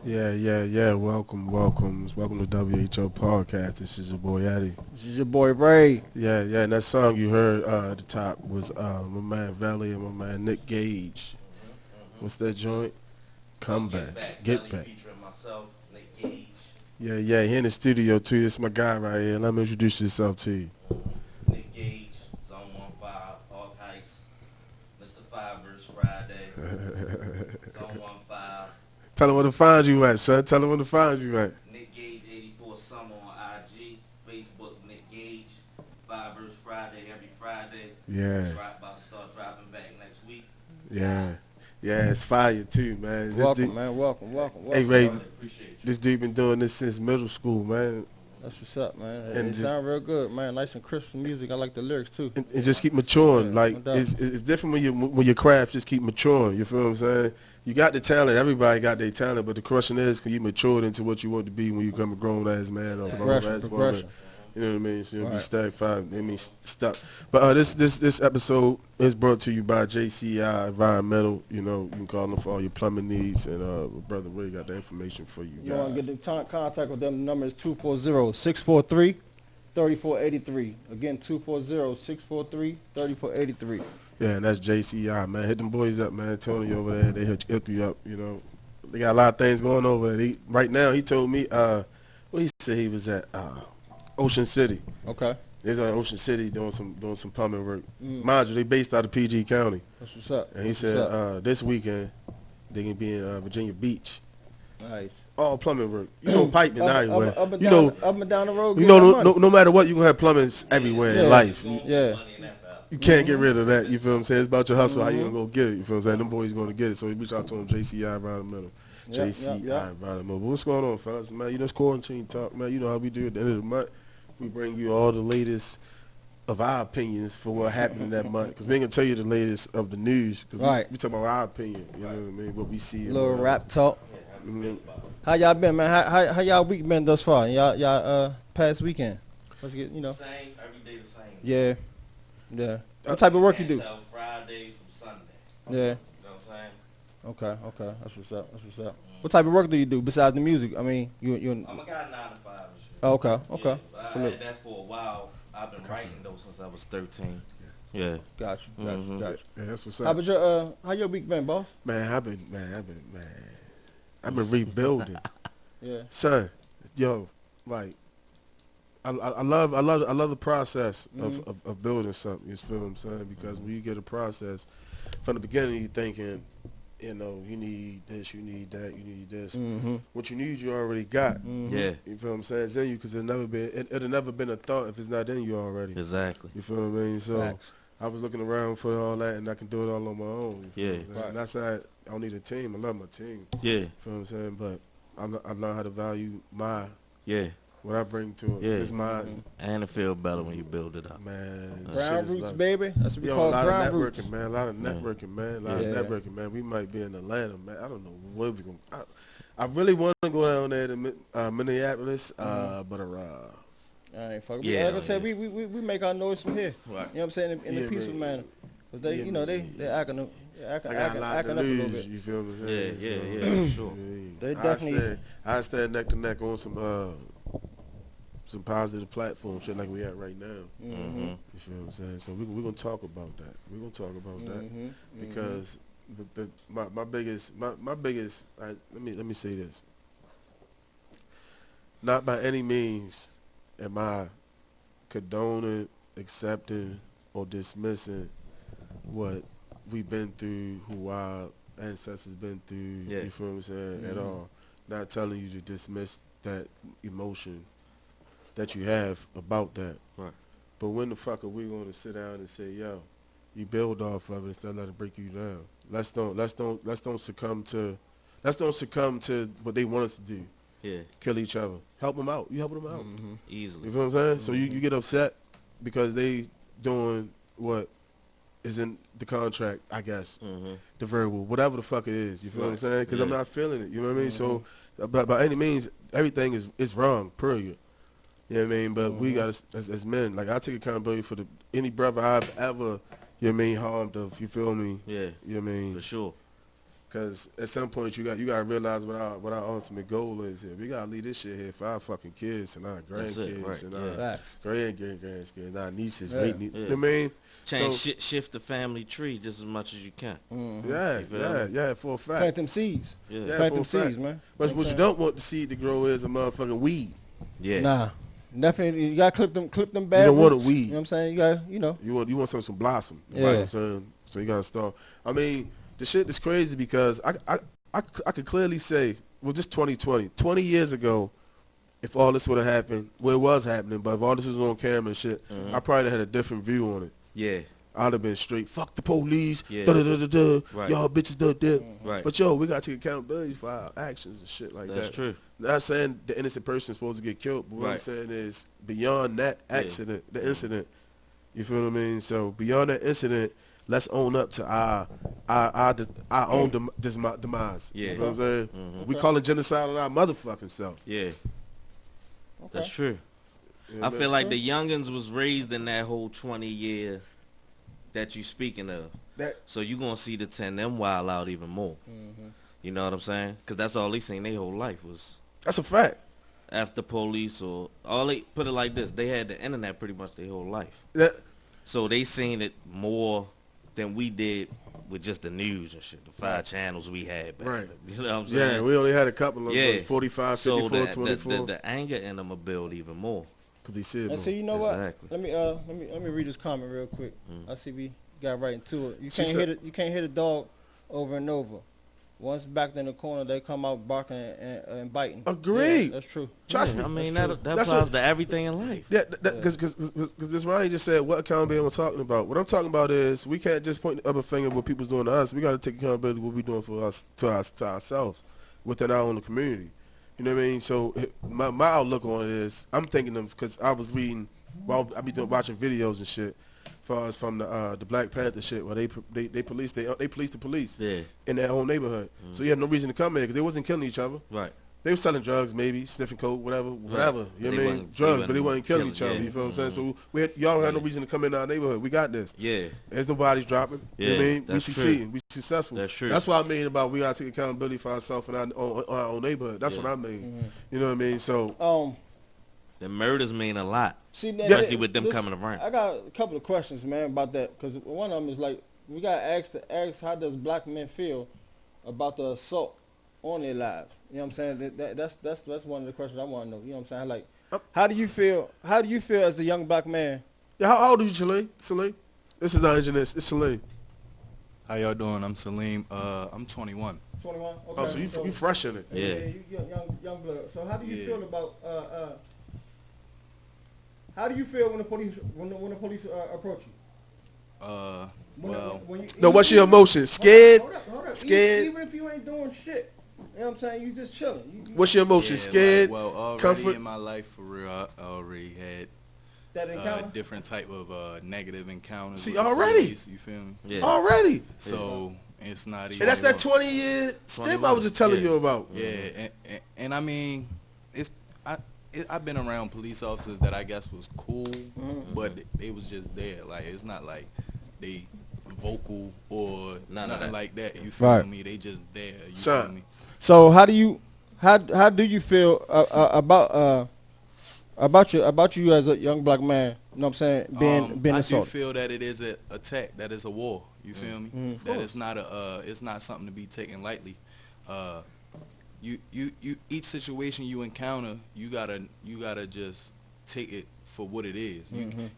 Yeah. Welcome to WHL Podcast. This is your boy Eddie. This is your boy Ray. Yeah. And that song you heard at the top was my man Valley and my man Nick Gage. What's that joint? Come back. Get back. Featuring myself, Nick Gage. Yeah. He in the studio too. This is my guy right here. Let me introduce yourself to you. Nick Gage, Zone 15, Hawk Heights, Mr. Fivers Friday, Zone 15. Tell him where to find you at, son. Tell him where to find you at. Nick Gage 84 Summer on IG, Facebook Nick Gage, Fivers Friday every Friday. Yeah. About to start dropping back next week. Yeah, it's fire too, man. Welcome. Hey Ray, Appreciate you. this dude been doing this since middle school, man. That's what's up, man. And It sound real good, man. Nice and crisp music. I like the lyrics too. And just keep maturing. Yeah, Like no doubt. it's different when your craft just keep maturing. You feel what I'm saying? You got the talent. Everybody got their talent, but the question is, can you mature into what you want to be when you become a grown ass man or grown ass woman? Progression. You know what I mean? So you'll be Right. stuck. But this episode is brought to you by JCI Environmental. You know, you can call them for all your plumbing needs, and brother Ray got the information for you You want guys. to get in contact with them? The number is 240-643-3483. Again, 240-643-3483. Yeah, and that's JCI, man. Hit them boys up, man. Tony over there, they hook you up. You know, they got a lot of things going over there. Right now, he told me, well, he said he was at Ocean City. Okay. He's in Ocean City doing some plumbing work. Mm. Mind you, they based out of PG County. That's what's up. And he That's said what's up. this weekend they can be in Virginia Beach. Nice. All plumbing work. You know, piping everywhere. Up and You down, know, up and down the road. you get know, that money. no matter what, you gonna have plumbing everywhere in Yeah. life. Yeah. You can't get rid of that. You feel what I'm saying? It's about your hustle. How you gonna go get it? You feel what I'm saying? Them boys gonna get it. So we reach out to them. JCI Environmental. Yep, JCI yep. Environmental. But what's going on, fellas? Man, you know, it's quarantine talk, man. You know how we do at the end of the month. We bring you all the latest of our opinions for what happened in that month. Because we ain't gonna tell you the latest of the news. Cause Right. we talk about our opinion. You know what I mean? What we see. Little rap talk. Mhm. How y'all been, man? How y'all week been thus far? Y'all past weekend? Let's get Same, every day the same. Yeah. What type of work you do? Can't tell Friday from Sunday. Yeah. You know what I'm saying? Okay. That's what's up. What type of work do you do besides the music? I mean, you. I'm a guy 9 to 5 and shit. Oh, okay. Yeah, but I So had that for a while. I've been writing though since I was 13. Yeah. Got you. Yeah, that's what's How up. about how your week been, boss? Man, I've been rebuilding. Yeah. Son, yo, like I love the process of building something. You feel what I'm saying? Because when you get a process from the beginning, you're thinking, you know, you need this, you need that, you need this. Mm-hmm. What you need, you already got. Yeah. You feel what I'm saying? It's in you because it'll never been a thought if it's not in you already. Exactly. You feel what I mean? So Facts. I was looking around for all that, and I can do it all on my own. You feel Yeah. me? And that's how I don't need a team. I love my team. Yeah. You feel what I'm saying? But I learned how to value Yeah. what I bring to it. Yeah. It's mine. And it feel better when you build it up. Man, shit Ground is roots, love. baby. That's what we Yo, call a lot of ground networking, roots. man. A lot of Yeah. networking, man. A lot Yeah. of networking, man. We might be in Atlanta, man. I don't know where we going. I really want to go down there to Minneapolis, but I ain't fucking. Yeah, Like I said, we make our noise from here. Right. You know what I'm saying? In Yeah, a peaceful man. manner. Because they, Yeah, you know, man. they acting I got a lot acting to up a little lose. bit. You feel what I'm Yeah, saying? yeah, So, yeah, sure. They definitely- I stand neck to neck on some positive platform shit like we at right now. Mm-hmm. You feel what I'm saying? So we're gonna talk about that. We're gonna talk about that because my biggest let me say this. Not by any means am I condoning, accepting, or dismissing what we've been through, who our ancestors been through. Yeah. You feel what I'm saying? At all. Not telling you to dismiss that emotion that you have about that. Right. But when the fuck are we going to sit down and say, yo, you build off of it instead of letting it break you down? Let's don't succumb to what they want us to do. Yeah. Kill each other. Help them out. You helping them out. Easily. You feel what I'm saying? So you get upset because they doing what is in the contract, I guess. Mm-hmm. The verbal, whatever the fuck it is. You feel what I'm Right. saying? Because I'm Yeah. not feeling it. You know what I mean? So by any means, everything is wrong, period. You know what I mean? But we got to, as men, like I take accountability for any brother I've ever, you know what I mean, harmed of, you feel me? Yeah. You know what I mean? For sure. Because at some point you got to realize what our ultimate goal is here. We got to leave this shit here for our fucking kids and our That's it, grandkids right, and yeah. our Facts. grandkids and our nieces, Yeah. great nieces. Yeah. You know what I mean? Change, So- shift the family tree just as much as you can. Yeah, You feel me? yeah, for a fact. Plant them seeds. Yeah. Yeah. Plant for them a fact. seeds, man. But what you don't want the seed to grow is a motherfucking weed. Yeah. Nah. Definitely, you gotta clip them bad You don't want a roots. weed. You know what I'm saying? You got, you know. You want some blossom. You Yeah. know what I'm saying? So you gotta start. I mean, the shit is crazy because I could clearly say, well, just 2020, 20 years ago, if all this would have happened, well, it was happening, but if all this was on camera and shit, I probably had a different view on it. Yeah. I'd have been straight, fuck the police, Yeah. da-da-da-da-da, Right. y'all bitches da-da. Right. But yo, we gotta take accountability for our actions and shit like That's that. true. Not saying the innocent person is supposed to get killed, but what I'm Right. saying is beyond that accident, the incident. You feel what I mean? So beyond that incident, let's own up to our own demise. Yeah. You know what I'm saying? We call it genocide on our motherfucking self. Yeah. That's true. You know I what I feel mean? like the youngins was raised in that whole 20-year that you speaking of. That So you going to see the 10 them wild out even more. You know what I'm saying? Because that's all they seen their whole life was that's a fact. after police or all they put it like this. They had the internet pretty much their whole life. That So they seen it more than we did with just the news and shit. The 5 channels we had back Right. then. You know what I'm saying? yeah, we only had a couple of Yeah. 45, So 54, the 24. the anger in them will build even more. Because they see it And more. so you know Exactly. what? Let me read this comment real quick. I see we got right into it. You She can't said- hit it. You can't hit a dog over and over. Once backed in the corner, they come out barking and biting. Agreed. Yeah, that's true. Trust Yeah, me. I mean, That's that That's applies what- to everything in life. Yeah, because Ms. Ryan just said, what accountability am I talking about? What I'm talking about is we can't just point the other finger at what people's doing to us. We got to take accountability what we're doing for us to ourselves within our own community. You know what I mean? So my outlook on it is I'm thinking of, because I was reading, well, I be watching videos and shit, as far as from the Black Panther shit, where they police the police Yeah, in their own neighborhood. So you have no reason to come here because they wasn't killing each other. right. They were selling drugs, maybe sniffing coke, whatever. You know They what I mean? wasn't- Drugs, they but they wasn't killing each other. killing, You feel what I'm yeah. saying? So y'all had no reason to come in our neighborhood. We got this. Yeah, There's no bodies dropping. You know what I Yeah, mean? We that's true. succeeding. We successful. That's true. That's what I mean about we gotta take accountability for ourselves and our own neighborhood. That's Yeah. what I mean. You know what I mean? So the murders mean a lot, See, especially with them coming around. I got a couple of questions, man, about that. Because one of them is like, we got to ask how does black men feel about the assault on their lives? You know what I'm saying? That's one of the questions I want to know. You know what I'm saying? Like, how do you feel? How do you feel as a young black man? yeah, how old are you, Salim? This is our engineer. It's Salim. How y'all doing? I'm Salim. I'm 21. 21. Okay. Oh, so you fresh in it. Yeah. you young blood. So how do you Yeah. feel about how do you feel when the police approach you? Well, No, what's your emotion? Scared? Hold up. Scared? Even if you ain't doing shit, you know what I'm saying? You just chilling. What's your emotion? yeah, Scared? Like, well, already comfort? in my life, for real, I already had That encounter? different type of negative encounters. See, with the already? police, you feel me? Yeah. Already. So it's not even. And that's that 20-year step I was just telling you about. Yeah, and I mean, I've been around police officers that I guess was cool, but they was just there. Like, it's not like they vocal or None of nothing that. like that. You feel Right. me? They just there. You Son. feel me? So how do you feel about you as a young black man? You know what I'm saying? Being I do assaulted. feel that it is an attack. That is a war. You feel me? That course. it's not it's not something to be taken lightly. You each situation you encounter, you gotta just take it for what it is.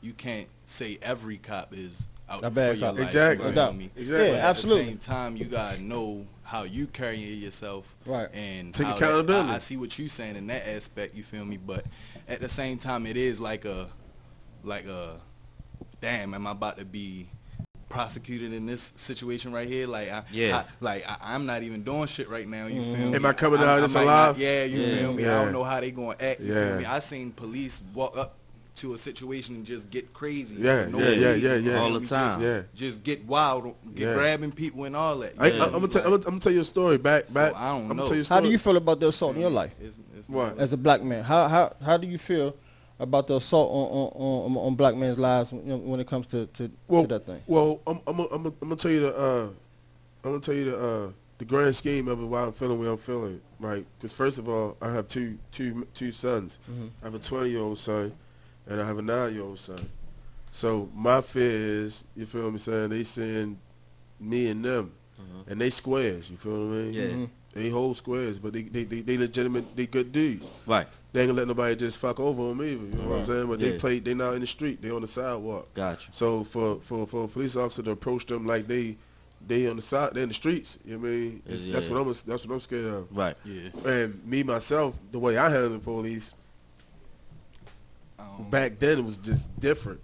You can't say every cop is out A for bad your cop. life. Exactly. You No feel doubt. me? Exactly. Yeah, But absolutely. At the same time, you gotta know how you carrying yourself, Right. And Take how accountability. I see what you saying in that aspect. You feel me? But at the same time, it is like a damn. Am I about to be prosecuted in this situation right here? Like, I'm not even doing shit right now. You feel me? Am I coming out of this might alive? not- Yeah, you feel me? Yeah. I don't know how they gonna act. You Yeah. feel me? I seen police walk up to a situation and just get crazy. Yeah, for no yeah, reason. yeah. All the Just- time. Yeah. Just get wild, Yeah. grabbing people and all that. I'm gonna tell you a story. Back. So, I don't I'm know. gonna tell you a How story. do you feel about the assault in your life It's What? as a black man? How do you feel about the assault on black men's lives when it comes to that thing? Well, I'm gonna tell you the grand scheme of it. Why I'm feeling the way I'm feeling, right? Because first of all, I have two sons. I have a 20-year-old son, and I have a 9-year-old son. So my fear is, you feel me saying, they seeing me and them, and they squares. You feel what I mean? Yeah. They whole squares, but they legitimate, they good dudes. Right. They ain't gonna let nobody just fuck over them either. You know what I'm saying? But Yeah. they not in the street. They on the sidewalk. Gotcha. So for a police officer to approach them like they on the side, they in the streets. You know what I mean? Yeah. That's what I'm scared of. Right. Yeah. And me myself, the way I handle the police back then, it was just different.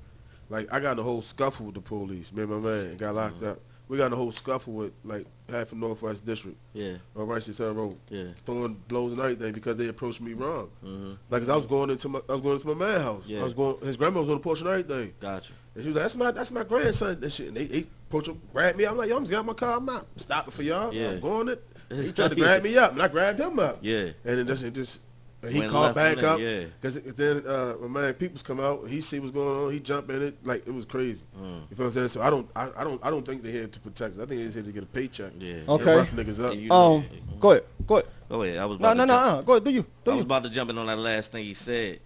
Like, I got in a whole scuffle with the police. Me and my man got locked up. We got in a whole scuffle with like half of Northwest District Yeah. on Rice Road, Yeah. throwing blows and everything because they approached me wrong. Like, 'cause I was going into my man's house. Yeah. I was going. His grandma was on the porch and everything. Gotcha. And she was like, that's my grandson. That shit. And they approached him, grabbed me. I'm like, yo, I'm just getting out my car. I'm not stopping for y'all. Yeah. I'm going it. He tried to grab me up, and I grabbed him up. Yeah. And then and he Went called left back from there, up. yeah. Because then my man Peoples come out. And he see what's going on. He jump in it. Like, it was crazy. You feel what I'm saying? So I don't think they're here to protect us. I think they're here to get a paycheck. Yeah. Okay. And rough niggas up. And you- Go ahead. Go ahead. I was No, about to jump- Go ahead. Do you? I was about to jump in on that last thing he said.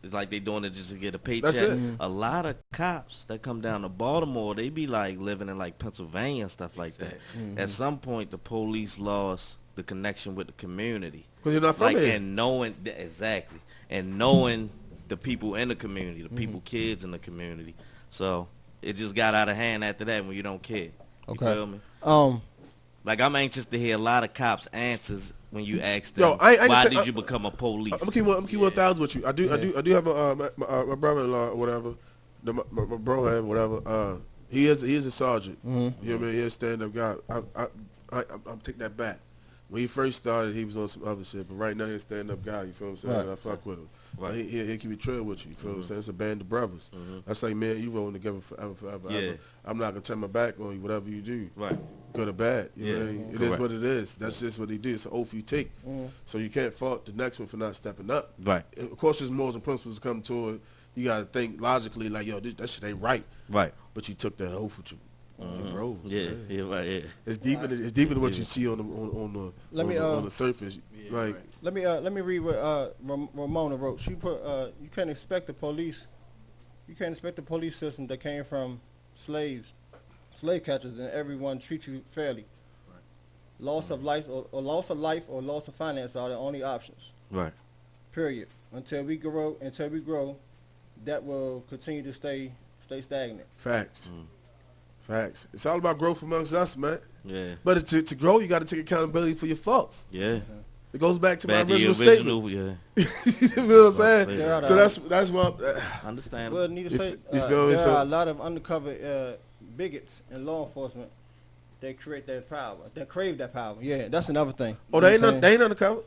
It's like they doing it just to get a paycheck. That's it. A lot of cops that come down to Baltimore, they be like living in like Pennsylvania and stuff like that. At some point, the police lost the connection with the community. Because you're not from Like, here. and knowing exactly, and knowing the people in the community, the people, kids in the community. So it just got out of hand after that when you don't care. You Okay. feel me? Like, I'm anxious to hear a lot of cops' answers when you ask them, Yo, I why can did tell- you become a police? I'm gonna keep 1,000 with you. I do have my brother-in-law or whatever, my bro and whatever. He is a sergeant. You know what I mean? He's a stand-up guy. I'm take that back. When he first started, he was on some other shit, but right now he's a stand-up guy. You feel what I'm saying? Right. I fuck with him. Right. He'll keep it real with you. You feel what I'm saying? It's a band of brothers. That's like, man, you rolling together forever. Yeah. I'm not gonna turn my back on you, whatever you do. Right. Good or bad. You know what I mean? It is Correct. what it is. That's just what they do. It's an oath you take. So you can't fault the next one for not stepping up. Right. Of course, there's morals and principles come to it. You got to think logically, like, yo, that shit ain't right. Right. But you took that oath with your bros. Yeah. man. Yeah. Right. Yeah. It's deeper than what you see on the surface. Like, let me read what Ramona wrote. She put, you can't expect the police system that came from slave catchers, and everyone treats you fairly. Loss of life or loss of finance are the only options. Right. Period. Until we grow, that will continue to stay stagnant. facts. Facts. It's all about growth amongst us, man. Yeah. But to grow, you got to take accountability for your faults. Yeah. It goes back to Back my to your original statement. original. Yeah. You feel what I'm saying? Yeah. So that's why Understand. Well, need to say you feel me? there So- are a lot of undercover bigots in law enforcement, they create that power. They crave that power. Yeah, that's another thing. Oh, they ain't undercover.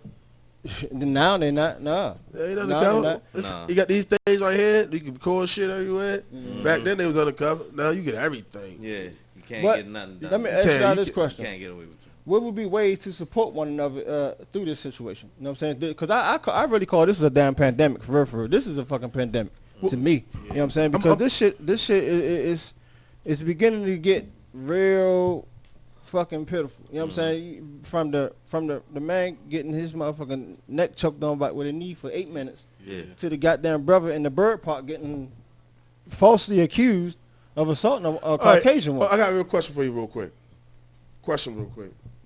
Now they're not. No, They ain't No, undercover. they're not. You got these things right here. You can record shit everywhere. Back then they was undercover. Now you get everything. Yeah, you can't But get nothing done. let me You ask can't- y'all you this can't- question. Can't get away with it. What would be ways to support one another through this situation? You know what I'm saying? Because I really call this a damn pandemic for real, for real. This is a fucking pandemic to me. You know what I'm saying? Because this shit is beginning to get real fucking pitiful. You know what I'm saying? From the man getting his motherfucking neck choked on by with a knee for 8 minutes, Yeah. to the goddamn brother in the bird park getting falsely accused of assaulting a All right. Caucasian Oh, woman. I got a real question for you, real quick.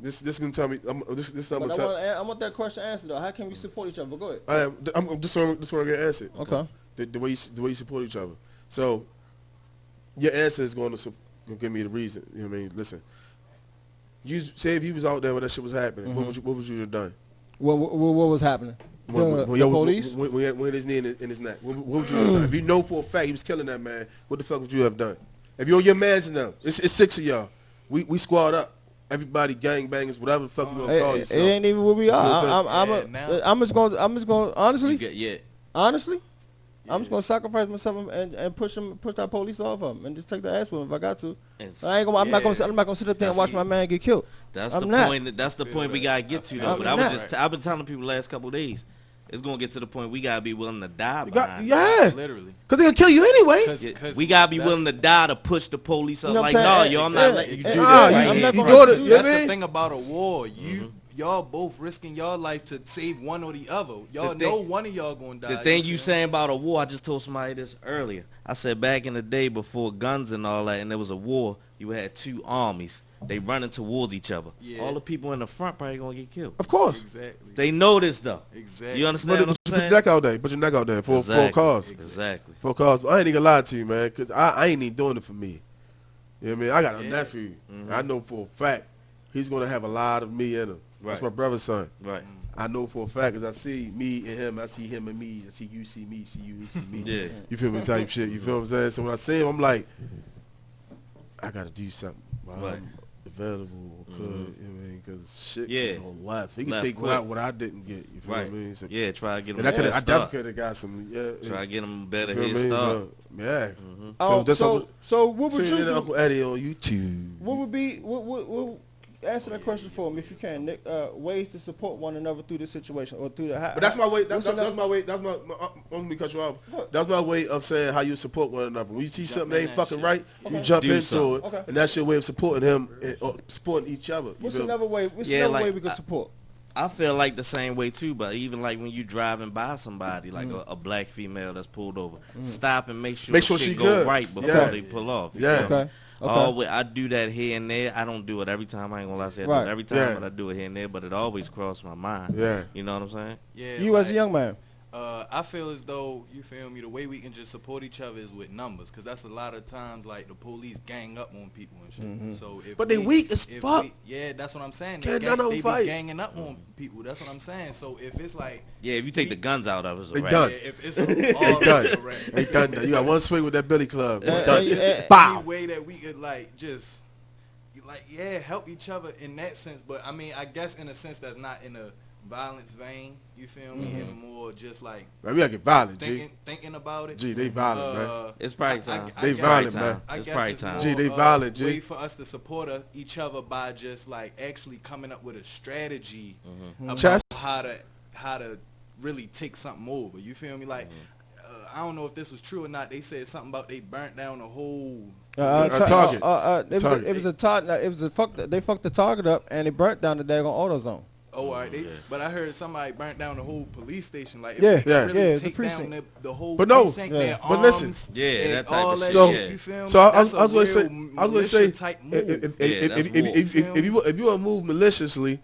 This can tell me. This I'm But gonna tell. I want that question answered though. How can we support each other? But go ahead. I'm just want to get answered. Okay. The way you support each other. So your answer is going to give me the reason. You know what I mean? Listen. You say if you was out there when that shit was happening, what would you have done? What was happening? The police? When he had his knee in his neck, what would you have done? If you know for a fact he was killing that man, what the fuck would you have done? If you're your mans now, it's 6 of y'all. We squad up. Everybody gang bangers, whatever the fuck you want to call It yourself. ain't even what we are. You know what I'm just going. Honestly, Honestly, I'm just going to sacrifice myself and push that police off of him and just take the ass with him if I got to. It's- I'm not going to sit up there and watch my man get killed. That's I'm the not. point. That's the point we gotta get to though. I'm But not. I've been telling people the last couple of days, it's gonna get to the point we gotta be willing to die. You got, behind it. yeah, Literally. because they gonna kill you anyway. Yeah, we gotta be willing to die to push the police up. You know what Like, I'm no, saying? y'all Yeah, not letting you do yeah, that. nah, right I'm here. not you gonna go to, do you That's know what I the mean? thing about a war. Y'all both risking your life to save one or the other. Y'all The thing- know one of y'all gonna die. The thing you feel me? saying about a war, I just told somebody this earlier. I said back in the day before guns and all that, and there was a war, you had two armies. They running towards each other. Yeah. All the people in the front probably gonna get killed. Of course. Exactly. They know this though. Exactly. You understand what Put I'm your saying? neck out there. Put your neck out there for a cause. Exactly. For a cause. I ain't even gonna lie to you, man, because I ain't even doing it for me. You know what I mean? I got a nephew. I know for a fact he's gonna have a lot of me in him. That's Right. my brother's son. Right. I know for a fact because I see me and him. I see him and me. I see you see me. See you see me. Yeah. You feel me? Type shit. You feel what I'm saying? So when I see him, I'm like, I gotta do something. While Right. I'm available or could. You know what I mean? Because shit Yeah. can go left. He can Left take quick. what I didn't get. You feel Right. what I mean? So, Yeah, try to get them and I a could. head I start. definitely could have got some. Yeah. Try to get them a better You feel head me? start. So, yeah. So what would Tune you in to do? Uncle Eddie on YouTube. What would be what answer that question for me if you can, Nick? Ways to support one another through this situation or through the. But that's my way. That's what's my way. That's my. Let me cut you off. What? That's my way of saying how you support one another. When you see something that in ain't that fucking shit. right, you Okay. jump Do into something. it, Okay. and that's your way of supporting him or supporting each other. You What's feel me? another way? What's Yeah, another like, way we could support? I feel like the same way too, but even like when you driving by somebody, like a black female that's pulled over, stop and make sure she shit go good. right before Yeah. they pull off. you Yeah. feel me? Okay. Always, I do that here and there. I don't do it every time. I ain't gonna lie, I say I do Right. it every time, Yeah. but I do it here and there. But it always crosses my mind. Yeah. You know what I'm saying? Yeah. You as a young man. I feel as though, you feel me, the way we can just support each other is with numbers, because that's a lot of times like the police gang up on people and shit. So if But they weak as if fuck. yeah, that's what I'm saying. Can't They, none of them they fight. be ganging up on people. That's what I'm saying. So if it's like, Yeah, if you take the guns out of it, it's a They wrap. done. yeah, if it's They all done. right, They done. You got one swing with that Billy Club. They Yeah, done. yeah, yeah. Bow. any way that we could like just like help each other in that sense, but I mean I guess in a sense that's not in a violence vein, you feel me, in a more just like Man, we gotta get violent, G. thinking about it. G, they violent, man. It's probably time. They It's violent, probably man. time. I It's guess probably it's time. more G, they a violent, G. way for us to support each other by just like actually coming up with a strategy about Chess. how to really take something over. You feel me? Like I don't know if this was true or not. They said something about they burnt down the whole. Target. Target. It was a target. It was a fuck. They fucked the target up and they burnt down the daggone AutoZone. Oh, all right. But I heard somebody burnt down the whole police station. Like, if Yeah, they could yeah. really Yeah, it's a take down precinct. the whole But no, precinct, yeah. their But listen. arms, Yeah, and that type all of that shit. shit. So- You feel me? So I That's was a gonna say, real I was gonna say, militia type move. if you want to move maliciously,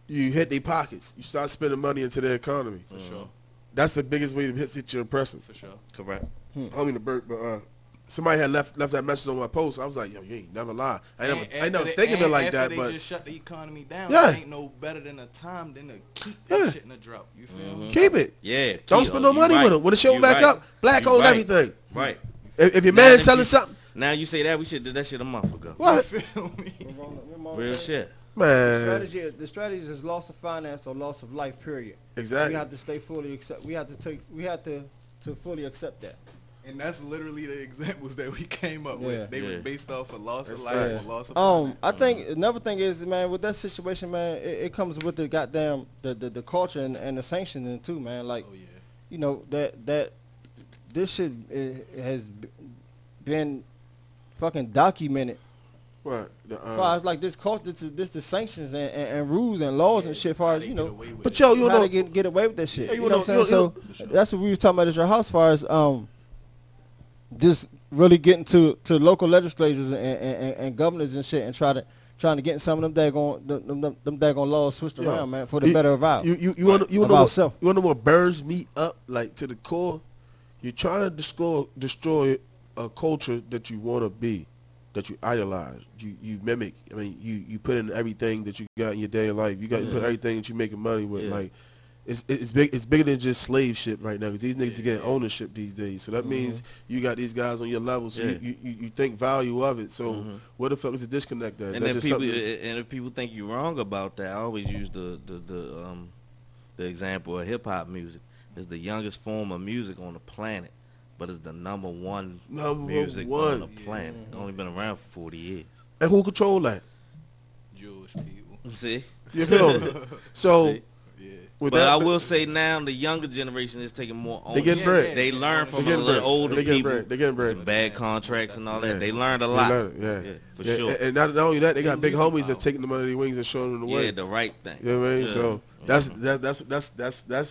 you hit their pockets. You start spending money into their economy. For sure. That's the biggest way to hit your person. For sure. Correct. I don't mean to burp, but somebody had left that message on my post. I was like, yo, you ain't never lie. I never think of it like that, they but just shut the economy down. Yeah. It ain't no better than a time than to keep that shit in the drop. You feel me? keep it. Yeah. Don't Keto, spend no you money right. with them. When the show You back right. up, black You own right. everything. Right. If your Now man them selling people- something, Now you say that, we should do that shit a month ago. What? You feel me? Real shit. Man. The strategy is loss of finance or loss of life. Period. Exactly. We have to stay fully accept. We have to fully accept that. And that's literally the examples that we came up Yeah. with. They was based off of loss of life facts. or loss of finance. I think another thing is, man, with that situation, man, it comes with the goddamn the culture and the sanctioning too, man. Like, Oh yeah. you know that this shit has been fucking documented. What? As far as like this culture, this the sanctions and rules and laws and shit. As far How as they you get know, away with But it. yo, you how know, to get away with that shit. Yeah, you know what I'm saying? for So sure. that's what we was talking about at your house. As far as just really getting to local legislators and governors and shit and trying to get some of them daggone laws switched Yo, around, man, for the better of our. You want to Of know ourself. you want to know what burns me up like to the core? You're trying to destroy a culture that you want to be, that you idolize, you mimic. I mean, you put in everything that you got in your daily life. You got to put everything that you making money with. Yeah. Like, it's bigger than just slave ship right now because these niggas are getting ownership these days. So that means you got these guys on your level. So Yeah. you think value of it. So where the fuck is the disconnect there? And then people, and if people think you're wrong about that, I always use the example of hip hop music. It's the youngest form of music on the planet, but it's the number one music on the planet. It's only been around for 40 years. And who control that? Jewish people. See? You feel me? So. See? Yeah. with But that- I will say now the younger generation is taking more They ownership. get bread. They learn from They the getting bread. older They getting people. bread. They getting bread. The bad contracts and all that. Yeah. They learned a They lot. learn it, yeah. For Yeah, sure. And not only that, they got They big lose homies the that's taking them under their wings and showing them the way. Yeah, the right thing. You know what I mean? Yeah. So that's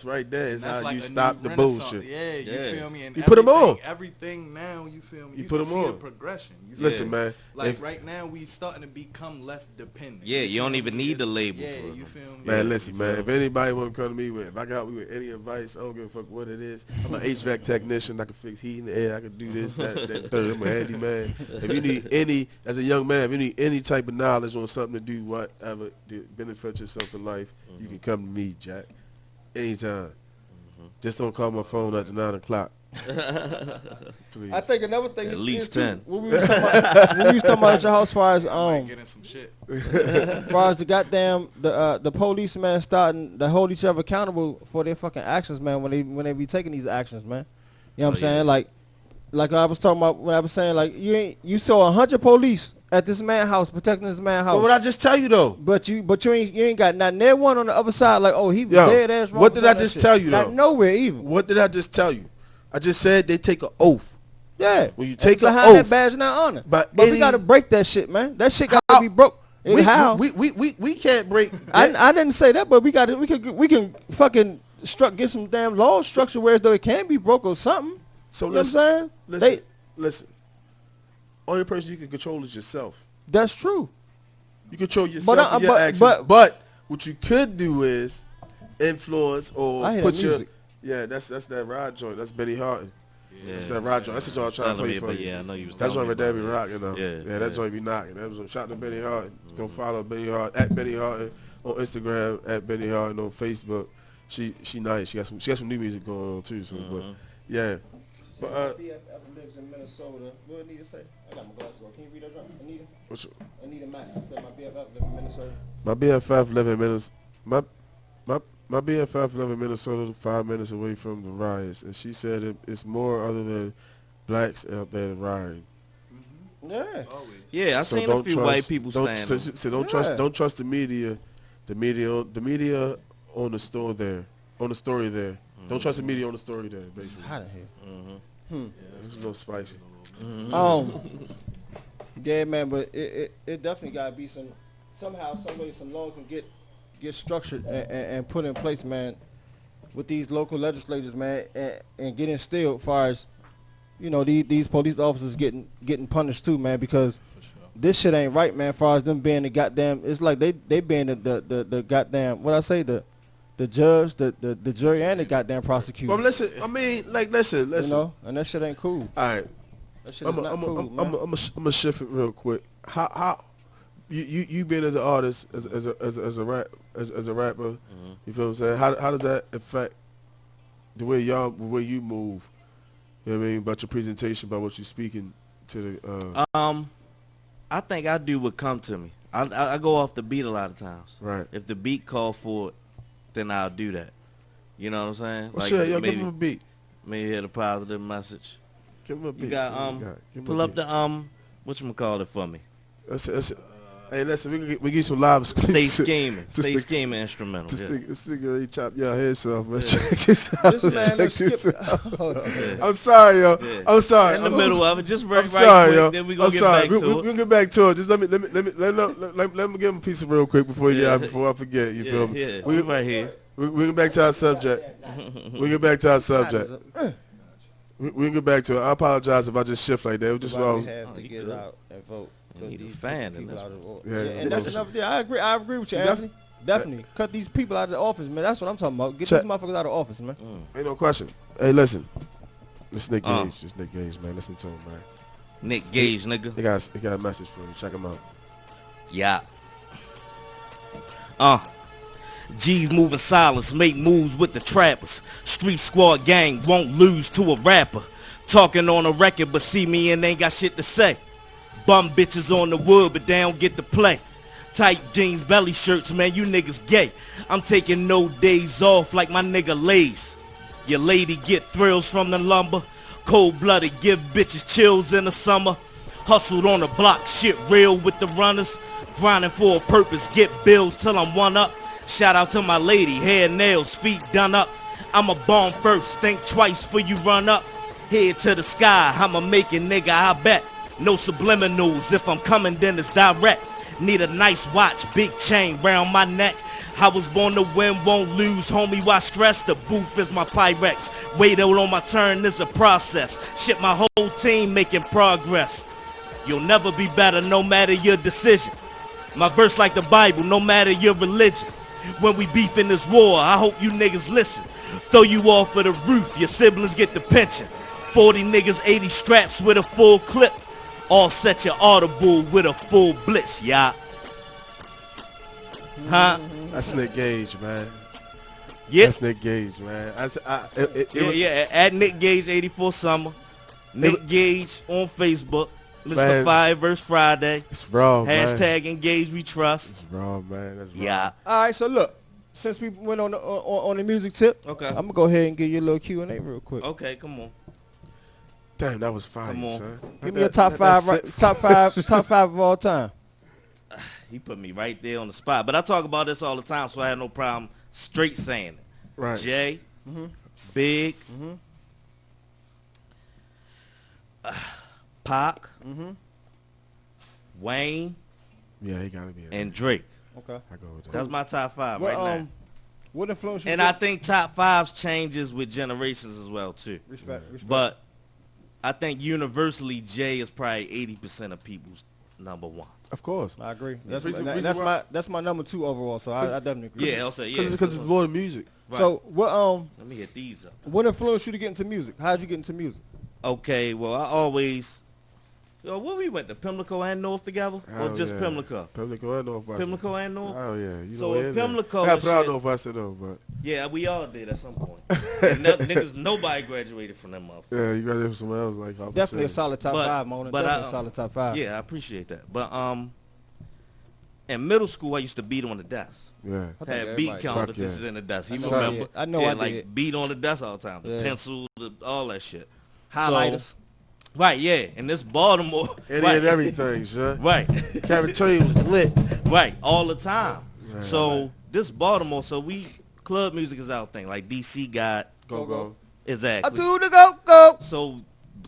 right there is That's how like you a stop new the renaissance. bullshit. Yeah, you Yeah. feel me? And You put 'em on. Everything now, you feel me? You You put can 'em see on. the progression. You feel Listen, me? man. Like if- right now, we starting to become less dependent. Yeah, you don't feel even me? need the It's- label Yeah, for it. you feel me? Man, Yeah, listen, you man. feel If anybody want to come to me with, if I got me with any advice, I don't give a fuck what it is. I'm an HVAC technician. I can fix heat in the air. I can do this, that, third. I'm a handyman. If you need any, as a young man, if you need any type of knowledge on something to do, whatever, to benefit yourself in life, you can come to me, Jack. Anytime. Just don't call my phone after 9 o'clock. Please. I think another thing At is least too, 10. When we was talking about at your house, as far as Might get in some shit. as far as the goddamn the police, man, starting to hold each other accountable for their fucking actions, man, when they be taking these actions, man. You know what I'm saying? Like I was talking about when I was saying, like, you saw 100 police at this man house protecting this man house. But what I just tell you though? But you ain't got not near one on the other side. Like, oh, he was Yo, dead ass wrong. what for did I doing that just shit. tell you, Not though? nowhere even. What did I just tell you? I just said they take an oath. Yeah. When you take And an behind oath, that badge, not honor. but we any- gotta break that shit, man. That shit got How? to be broke. How? We can't break. I didn't say that, but we can fucking get some damn law structure where as though it can be broke or something. So You know what I'm saying? Listen. Only person you can control is yourself. That's true. You control yourself and your actions. But what you could do is influence or I hear put that your. music. Yeah, that's that ride joint. That's Benny Harton. Yeah. That's that ride joint. That's the joint I'm trying to Telling play me, for but you. yeah, I know you was That joint telling right me there be about rocking though. Yeah, that yeah. joint be knocking. That was a shout to Benny Harton. Go follow Benny Harton at Benny Harton on Instagram, at Benny Harton on Facebook. She nice. She got some new music going on too. So, but yeah. But BFF lives in Minnesota. What Anita say? I got my glasses on. Can you read that drum? Anita? what's Anita Max. She said my BFF lives in Minnesota. my BFF live in Minnesota. My BFF live in Minnesota, 5 minutes away from the riots, and she said it's more other than blacks out there rioting. Yeah. Always. Yeah, I So seen a don't few trust- white people don't, stand. so don't Yeah. trust the media on the store there, on the story there. Don't trust the media on the story there, basically. Hot in here. It's a little spicy. Yeah, man, but it definitely gotta be somehow, some way, some laws and get structured and put in place, man, with these local legislators, man, and get instilled as far as, you know, these police officers getting punished too, man, because this shit ain't right, man, as far as them being the goddamn, it's like they being the goddamn, what I say, the judge, the jury, and the goddamn prosecutor. But listen, I mean, like, listen. You know, and that shit ain't cool. All right, That shit I'm is not cool, man. gonna shift it real quick. How you being as an artist, as a rapper, you feel what I'm saying? How does that affect the way you move? You know what I mean? About your presentation, about what you're speaking to the I think I do what come to me. I go off the beat a lot of times. right? If the beat call for it, then I'll do that. You know what I'm saying? Well, sure, yo, give him a beat. Maybe hit a positive message. Give him a beat. You got Give him pull a up beat. the whatchamacallit it for me. That's hey, listen, we get some live Stay exclusive. scheming. Just Stay to- scheming instrumental. This Yeah. nigga really chopped y'all heads off, man. Yeah. Check this out. This man Check done this skipped. out. Oh, I'm sorry, yo. Yeah. I'm sorry. In the middle of it, just I'm right sorry, quick, yo. then we I'm gonna get sorry. back We to will it. get back to it. Just let me give him a piece of real quick before you Yeah. before I forget. You feel me? Yeah, We right here. we get back to our subject. We get back to our subject. We can get back to it. I apologize if I just shift like that. It was just Everybody wrong. have Oh, to you get good. out and vote. You need a These fan in people this out of order. Yeah, And that's another thing. I agree with you, Anthony. Definitely. Cut these people out of the office, man. That's what I'm talking about. Get Check. these motherfuckers out of office, man. Ain't no question. Hey, listen. This Nick Uh. Gage. This Nick Gage, man. Listen to him, man. Nick Gage, nigga. He got a message for you. Check him out. Yeah. G's moving silence, make moves with the trappers. Street squad gang won't lose to a rapper. Talking on a record, but see me and ain't got shit to say. Bum bitches on the wood, but they don't get to play. Tight jeans, belly shirts, man, you niggas gay. I'm taking no days off like my nigga Lays. Your lady get thrills from the lumber. Cold-blooded, give bitches chills in the summer. Hustled on the block, shit real with the runners. Grinding for a purpose, get bills till I'm one up. Shout out to my lady, hair, nails, feet done up. I'm a bomb first, think twice before you run up. Head to the sky, I'm a making nigga, I bet. No subliminals, if I'm coming then it's direct. Need a nice watch, big chain round my neck. I was born to win, won't lose, homie, why stress? The booth is my Pyrex. Wait on my turn is a process. Shit, my whole team making progress. You'll never be better no matter your decision. My verse like the Bible, no matter your religion. When we beef in this war, I hope you niggas listen. Throw you off of the roof, your siblings get the pension. 40 niggas, 80 straps with a full clip. All set your audible with a full blitz, y'all. Huh? That's Nick Gage, man. Yep. That's Nick Gage, man. Yeah. At Nick Gage 84 Summer. Nick Gage on Facebook. Mr. Man. Fireverse Friday. It's raw, man. Hashtag Engage We Trust. It's raw, man. That's raw. Yeah. All right, so look. Since we went on the music tip, Okay. I'm gonna go ahead and give you a little Q&A real quick. Okay, come on. Damn, that was fire, Come on. son. Give me a top five of all time. He put me right there on the spot. But I talk about this all the time, so I had no problem straight saying it. Right. Jay, Big, Pac, Wayne, Yeah, he gotta be in there. and Drake. Okay. I go with that. That's my top five right now. What influence you? And I think top fives changes with generations as well, too. respect. But I think universally, Jay is probably 80% of people's number one. Of course. I agree. That's, Reason that's why- my number 2 overall. So I definitely agree. Yeah, I'll say, yeah. Because it's more than music. Right. So Let me hit these up. what influenced you to get into music? How did you get into music? Okay, well, I always... Yo, when we went to Pimlico and North together? Hell Or just yeah. Pimlico? Pimlico and North Boston. Pimlico and North? Oh, yeah. You So know in it, Pimlico I got and proud shit- North Boston, though, but Yeah, we all did at some point. And niggas, nobody graduated from them motherfuckers. yeah, you got to have someone else like I was Definitely a saying. solid top But- 5, Mona. but Definitely I- a solid top 5. Yeah, I appreciate that. But in middle school, I used to beat on the desk. Yeah. I think Had beat everybody did. competitions Fuck yeah. in the desk. I You know I remember? did. I know yeah, I like did. beat on the desk all the time. The Yeah. pencil, all that shit. Highlighters. Right, yeah. And this Baltimore. It right. and everything, son. Right. Cafeteria was lit. Right, all the time. Right. So this Baltimore, so club music is our thing. Like DC got Go. I exactly. do the go. So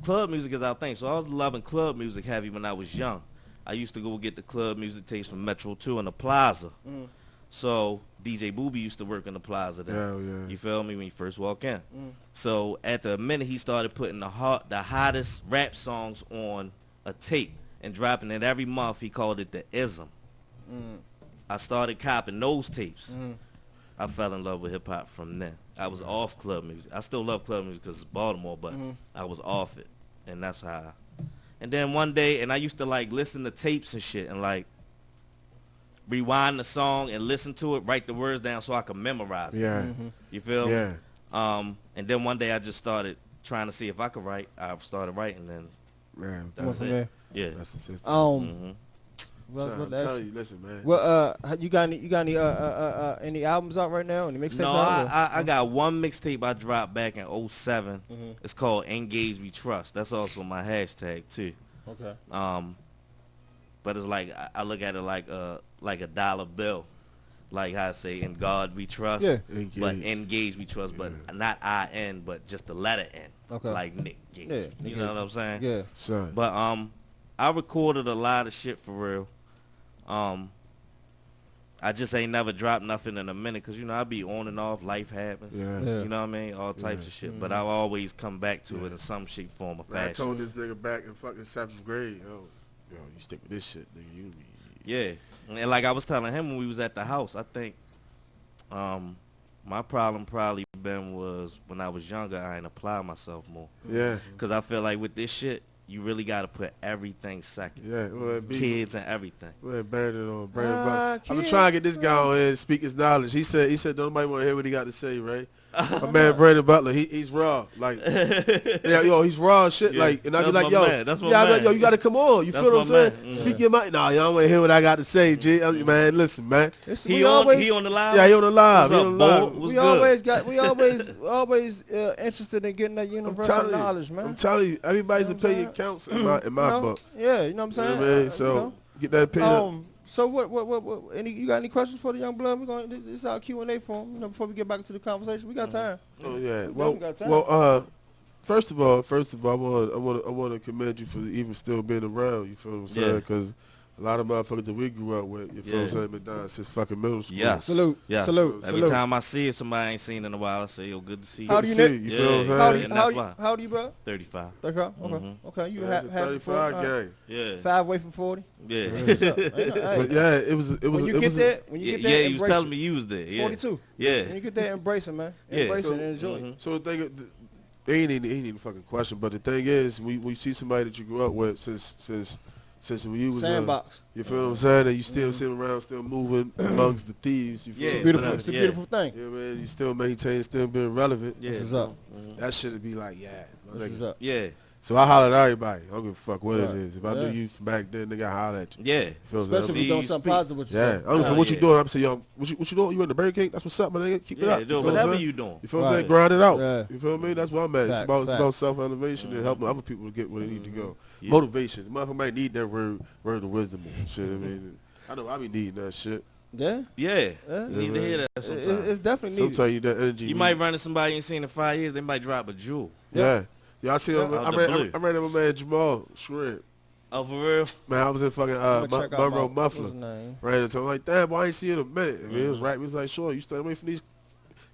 club music is our thing. So I was loving club music heavy when I was young. I used to go get the club music tapes from Metro 2 in the Plaza. So DJ Booby used to work in the Plaza then. Hell yeah. You feel me? When you first walk in. So at the minute he started putting the hottest rap songs on a tape and dropping it every month. He called it the Ism. I started copping those tapes. I fell in love with hip hop from then. I was off club music. I still love club music because it's Baltimore, but I was off it, and that's how. And then one day, and I used to like listen to tapes and shit, and like rewind the song and listen to it, write the words down so I could memorize it. Yeah. You feel? Yeah. And then one day I just started trying to see if I could write. I started writing, and Man, That's from it. there. Yeah. that's the system. Mhm. What I'm else telling you, listen, man. Well, you got any albums out right now? Any mixtapes No, out? I got one mixtape I dropped back in 07. Mhm. It's called Engage We Trust. That's also my hashtag too. Okay. But it's like I look at it like a dollar bill, like how I say in God we trust. Yeah. But engage we trust, but not I-N, but just the letter N. Okay. Like Nick. Yeah. You know what I'm saying? Yeah. Son. But I recorded a lot of shit for real. I just ain't never dropped nothing in a minute because, I be on and off. Life happens. Yeah. Yeah. You know what I mean? All types of shit. But I always come back to it in some shape, form, or Man, I fashion. told this nigga back in fucking 7th grade, yo, you stick with this shit, nigga. You be. Yeah. And like I was telling him when we was at the house, I think my problem probably was when I was younger, I ain't apply myself more. Yeah. Because I feel like with this shit, you really got to put everything second. Yeah. Well, Kids and everything. Well, Brandon on Brandon. I've been kids. trying to get this guy on here to speak his knowledge. He said don't nobody want to hear what he got to say, right? My man Brandon Butler, he's raw, like, yeah, yo, he's raw and shit, Yeah, like, and I be that's like, my yo, man, that's my yeah, I be like, man. yo, you got to come on, you That's feel what I'm my saying? man. Speak your mind. Nah, y'all don't want to hear what I got to say, G. Man, listen, man. He on the live? Yeah, he on the live. What's He up, on the live. Bo? What's We good? always interested in getting that universal knowledge, man. I'm telling you, everybody's You know what I'm opinion saying? counts in my book. Yeah, you know what I'm You know saying. what I mean? So get that opinion. So what? You got any questions for the young blood? We're going. This is our Q&A for him. Before we get back to the conversation, we got time. Oh yeah. We got time. Well, first of all, I want to commend you for even still being around. You feel what I'm saying? Yeah. Because a lot of motherfuckers that we grew up with, you feel what I'm Yeah. saying, been down since fucking middle school. Yes. Salute. Yes. Salute. Every Salute. time I see somebody I ain't seen in a while, I say, yo, good to see you. How do you See, Nick? you Yeah. feel what I'm How saying? do you- and that's why. How do you, bro? 35. 35. Okay. Mhm. Okay. You Yeah, it's a 35 game. Yeah. 5 away from 40. Yeah. What's up? Hey, But yeah, it was. when you get there, Yeah, you was embrace telling it. me you was there. Yeah. 42. Yeah. When you get there, embrace it, man. Yeah. Embrace So- it and enjoy it. Mhm. So the thing, ain't even a fucking question. But the thing is, we see somebody that you grew up with since when you was Sandbox. you feel what I'm saying? And you still sitting around, still moving amongst the thieves. You feel Yeah, what I'm Beautiful. saying? It's a Yeah. beautiful thing. Yeah, man. You still maintain, still being relevant. Yeah. That's what's up. That shit'd be like, yeah. my That's nigga. what's up. Yeah. So I holler at everybody. I don't give a fuck what Right. it is. If I Yeah. knew you from back then, nigga, I holler at you. Yeah. You feel what I'm Especially if saying? you're doing you something speak. positive with Yeah, yourself. I don't care Oh, what you yeah. doing. I'm saying, yo, what you doing? You in the Burger King? That's what's up, my nigga. Keep it Yeah, up. do You feel what I'm whatever saying? you doing. You feel what I'm saying? Right. Grind it out. Yeah. You feel me? That's what I'm at. Facts, It's about facts. self-elevation and helping other people to get where they need to go. Yeah. Motivation. The motherfucker might need that word of wisdom and shit. I mean, I know I be needing that shit. Yeah. Yeah. Yeah. You need to hear that sometimes. It's definitely needed. Sometimes you that energy. You might run into somebody you ain't seen in 5 years, they might drop a jewel. Yeah. Yeah, I see him. Out I the ran blue. into my man Jamal Shred. Oh, for real? Man, I was in fucking I'ma check out Monroe my- Muffler. what's his name? Ran into him like, damn, boy, I ain't see you in a minute. And he was right. He was like, sure, you stay away from these.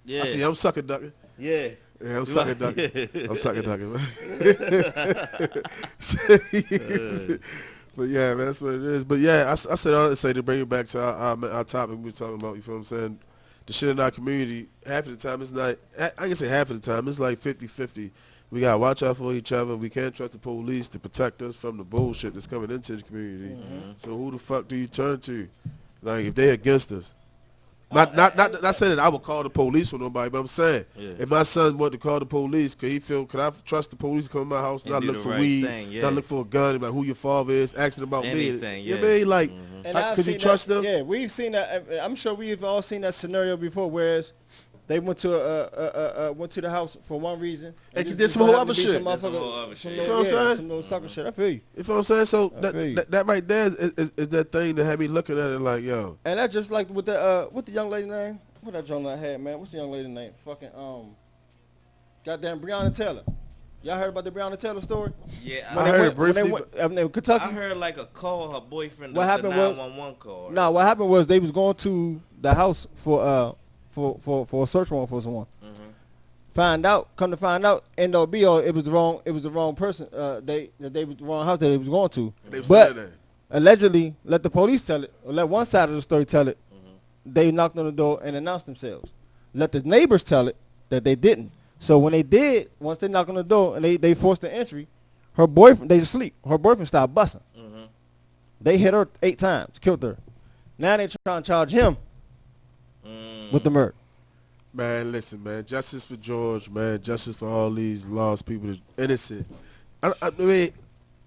Yeah. I see, I'm sucker ducking. Yeah. Yeah, I'm sucker ducking. I'm sucker ducking, man. But yeah, man, that's what it is. But yeah, I said all to say to bring it back to our topic we were talking about. You feel what I'm saying? The shit in our community, half of the time it's not. I can say half of the time it's like 50-50. We gotta watch out for each other. We can't trust the police to protect us from the bullshit that's coming into the community. So who the fuck do you turn to? Like if they against us. Not saying that I would call the police for nobody, but I'm saying if my son wanted to call the police, could I trust the police to come to my house, And not do look the for right weed, thing, yeah. not look for a gun, like who your father is, asking about Anything, me. You know yeah. what I mean? Like, And I've could you seen trust that, them? Yeah, we've seen that. I'm sure we've all seen that scenario before, whereas they went to the house for one reason, And just- did just some whole happened other to be shit. some Did some motherfucker- whole other some shit. little- You know what I'm yeah, saying? some little sucker shit. I feel you. You feel what I'm saying? So I feel you. that right there is that thing that had me looking at it like, yo, And that's just like with the young lady name. What that joint I had, man? What's the young lady name? Fucking goddamn Breonna Taylor. Y'all heard about the Breonna Taylor story? Yeah. I heard it briefly, Kentucky. I heard like a call her boyfriend. What happened the was- 911 call. No, what happened was they was going to the house for a search warrant for someone. Come to find out, end up be it was the wrong person. They was the wrong house that they was going to. they was But saying that. allegedly, let the police tell it, or let one side of the story tell it. They knocked on the door and announced themselves. Let the neighbors tell it that they didn't. So when they did, once they knocked on the door and they forced the entry, her boyfriend, they asleep. Her boyfriend started busting. They hit her 8 times, killed her. Now they trying to charge him with the murder. Man, listen, man. Justice for George, man. Justice for all these lost people that's innocent. I mean,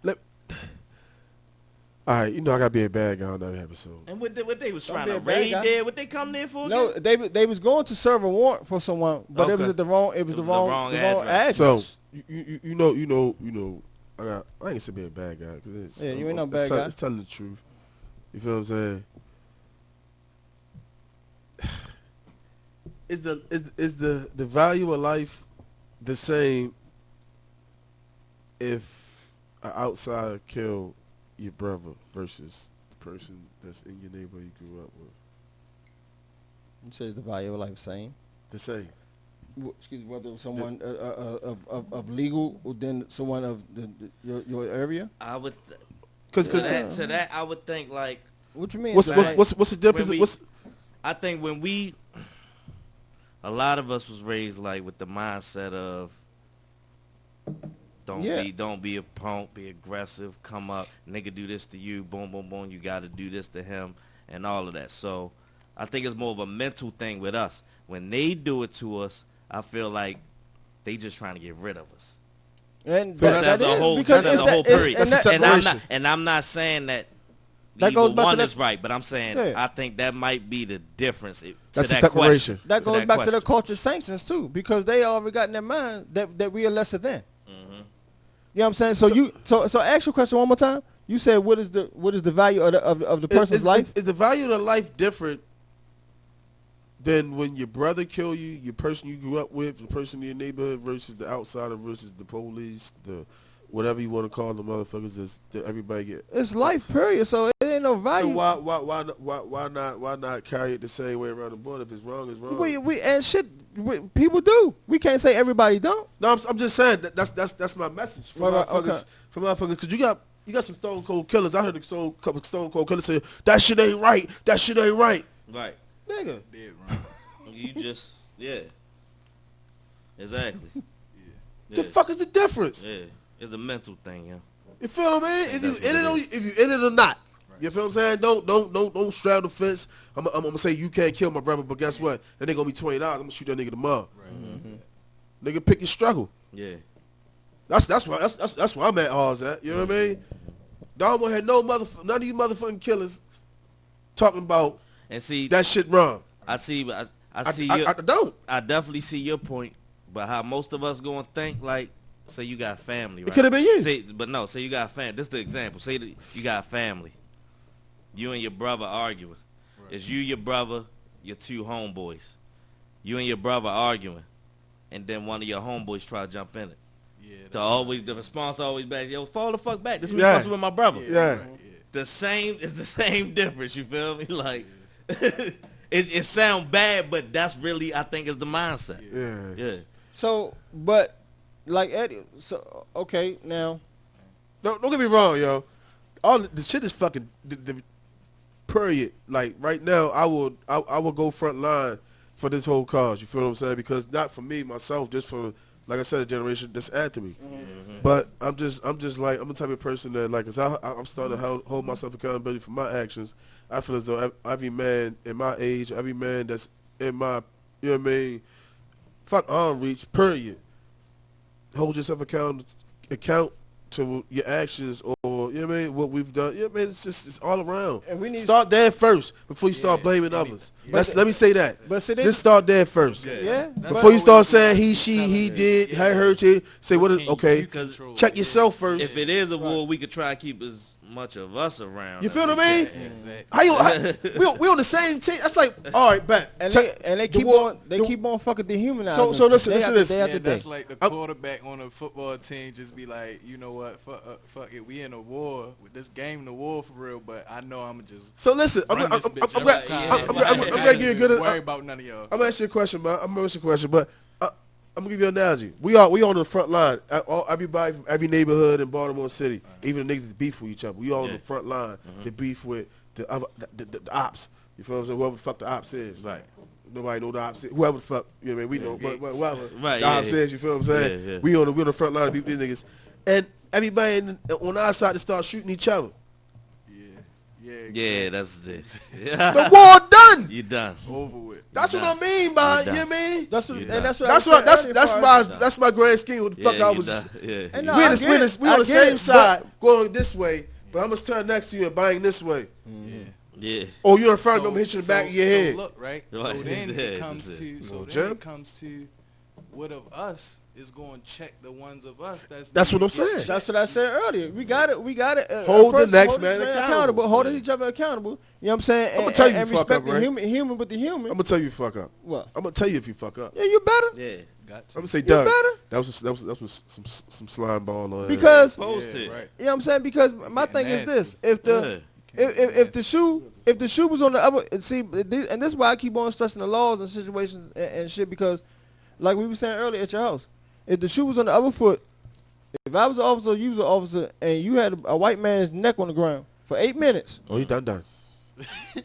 let All right, you know I gotta be a bad guy on every episode. And what they was Don't trying be to a bad raid guy. there? What they come there for? No, again? they was going to serve a warrant for someone, but it was Okay. at the wrong. It was the wrong address. So you know. I ain't gonna say be a bad guy. Cause Yeah, you ain't no bad guy. It's telling the truth. You feel what I'm saying? Is the value of life the same if an outsider killed your brother versus the person that's in your neighborhood you grew up with? You says the value of life the same. The same. Excuse me, whether it was someone of legal or then someone of your area. I would. Because To that, I would think like. What you mean? what's the difference? I think a lot of us was raised like with the mindset of don't be a punk, be aggressive, come up, nigga do this to you, boom, boom, boom, you got to do this to him, and all of that. So I think it's more of a mental thing with us. When they do it to us, I feel like they just trying to get rid of us. And So that's a whole period. And I'm not saying that That either goes back to one that- is right, but I'm saying Yeah. I think that might be the difference to That's that the separation. question. that goes back to the question. culture sanctions too, because they already got in their mind that we are lesser than. Mhm. You know what I'm saying? So ask your question one more time. You said what is the value of the person's life? Is the value of the life different than when your brother killed you, your person you grew up with, the person in your neighborhood versus the outsider versus the police, the whatever you want to call the motherfuckers that everybody get? It's life, period. So it ain't no value. So why not carry it the same way around the board? If it's wrong, it's wrong. People do. We can't say everybody don't. No, I'm just saying that's my message for Right, motherfuckers. okay. For motherfuckers, because you got some stone cold killers. I heard a couple stone cold killers say that shit ain't right. That shit ain't right, Right. nigga. Dead wrong. You just exactly. The fuck is the difference? Yeah. It's a mental thing, yeah. You feel what I mean? If you That's what it in it or not. You feel what I'm saying? Don't straddle the fence. I'm gonna say you can't kill my brother, but guess what? Then they gonna be $20. I'm gonna shoot that nigga tomorrow. Right. Nigga, pick your struggle. Yeah. That's where I'm at. All's at. You know what I mean? Don't want to hear none of you motherfucking killers talking about And see, that shit wrong. I see. I see. I don't. I definitely see your point, but how most of us gonna think like, say you got family, right? It could have been you. Say you got family. This is the example. Say that you got family. You and your brother arguing. Right. It's you, your brother, your two homeboys. You and your brother arguing, and then one of your homeboys try to jump in it. Yeah. The response always back. Yo, fall the fuck back. This is Yeah. messing with my brother. Yeah. Right, yeah. It's the same difference. You feel me? Like it sounds bad, but that's really I think is the mindset. Yeah. Yeah. So, but like Eddie, so okay now. Don't get me wrong, yo. All the shit is fucking the period. Like right now, I will go front line for this whole cause. You feel what I'm saying? Because not for me myself, just for like I said, a generation that's after me. Mm-hmm. But I'm just like I'm the type of person that like, cause I'm starting to hold myself accountability for my actions. I feel as though every man in my age, every man that's in my, you know what I mean, fuck arm reach, period. Hold yourself account to your actions or, you know what I mean, what we've done. You know what I mean, it's all around. And we need start there first before you start blaming others. Let me say that. But see, Just start there first. Yeah. Before you start saying he, she, he did, I heard you, say what is, okay, check yourself first. If it is a war, we could try to keep as much of us around. You feel what I mean? Exactly. We on the same team. That's like, all right, bet. And Check- they the keep war- on they the- keep on fucking dehumanizing. So listen day to after this. day Yeah, after day. that's like the quarterback on a football team just be like, you know what, fuck it, we in a war. With this game, the war for real, but I know I'm just So listen, I'm run gonna this bitch give every time. you a good. Worry about none of y'all. I'm gonna ask you a question, man. I'm gonna ask you a question, but I'm gonna give you an analogy. We on the front line. Everybody from every neighborhood in Baltimore City, even the niggas that beef with each other, we all on the front line to beef with the ops. You feel what I'm saying? Whoever the fuck the ops is. Right. Nobody know the ops is. Whoever the fuck, you know what I mean? We know, but whoever Right, the ops is, you feel what I'm saying? Yeah, yeah. We on the front line to beef these niggas. And everybody on our side to start shooting each other. Yeah, that's it. The war done. You done. Over with. That's You what done. I mean by, You you know done. what I mean? That's what, You and done. that's what That's I what was saying that's earlier, my that's my grand scheme. What the fuck I you was. done. Yeah. And We no, I on the get it. we on the I get same it, side going this way, but I'm gonna turn next to you and bang this way. Yeah. Or you're in front of me, hit you in the back of your head. So look, right? Right. So then Yeah, it comes that's to it. what of us is going to check the ones of us That's what I'm saying. That's what I said earlier. We got it. Hold the first, next hold man each other accountable. Holding each other accountable. You know what I'm saying? I'ma tell you and you fuck respect up, the right? human with the human. I'm gonna tell you fuck up. What? I'm gonna tell you if you fuck up. Yeah, you better. Yeah. Got to. I'm gonna say, You Doug, better. that was some slime ball on Because Post it. right. you know what I'm saying? Because my thing Getting is this: nasty. if the shoe was on the other, see, and this is why I keep on stressing the laws and situations and shit, because like we were saying earlier at your house, if the shoe was on the other foot, if I was an officer, you was an officer, and you had a white man's neck on the ground for 8 minutes, Oh, you done.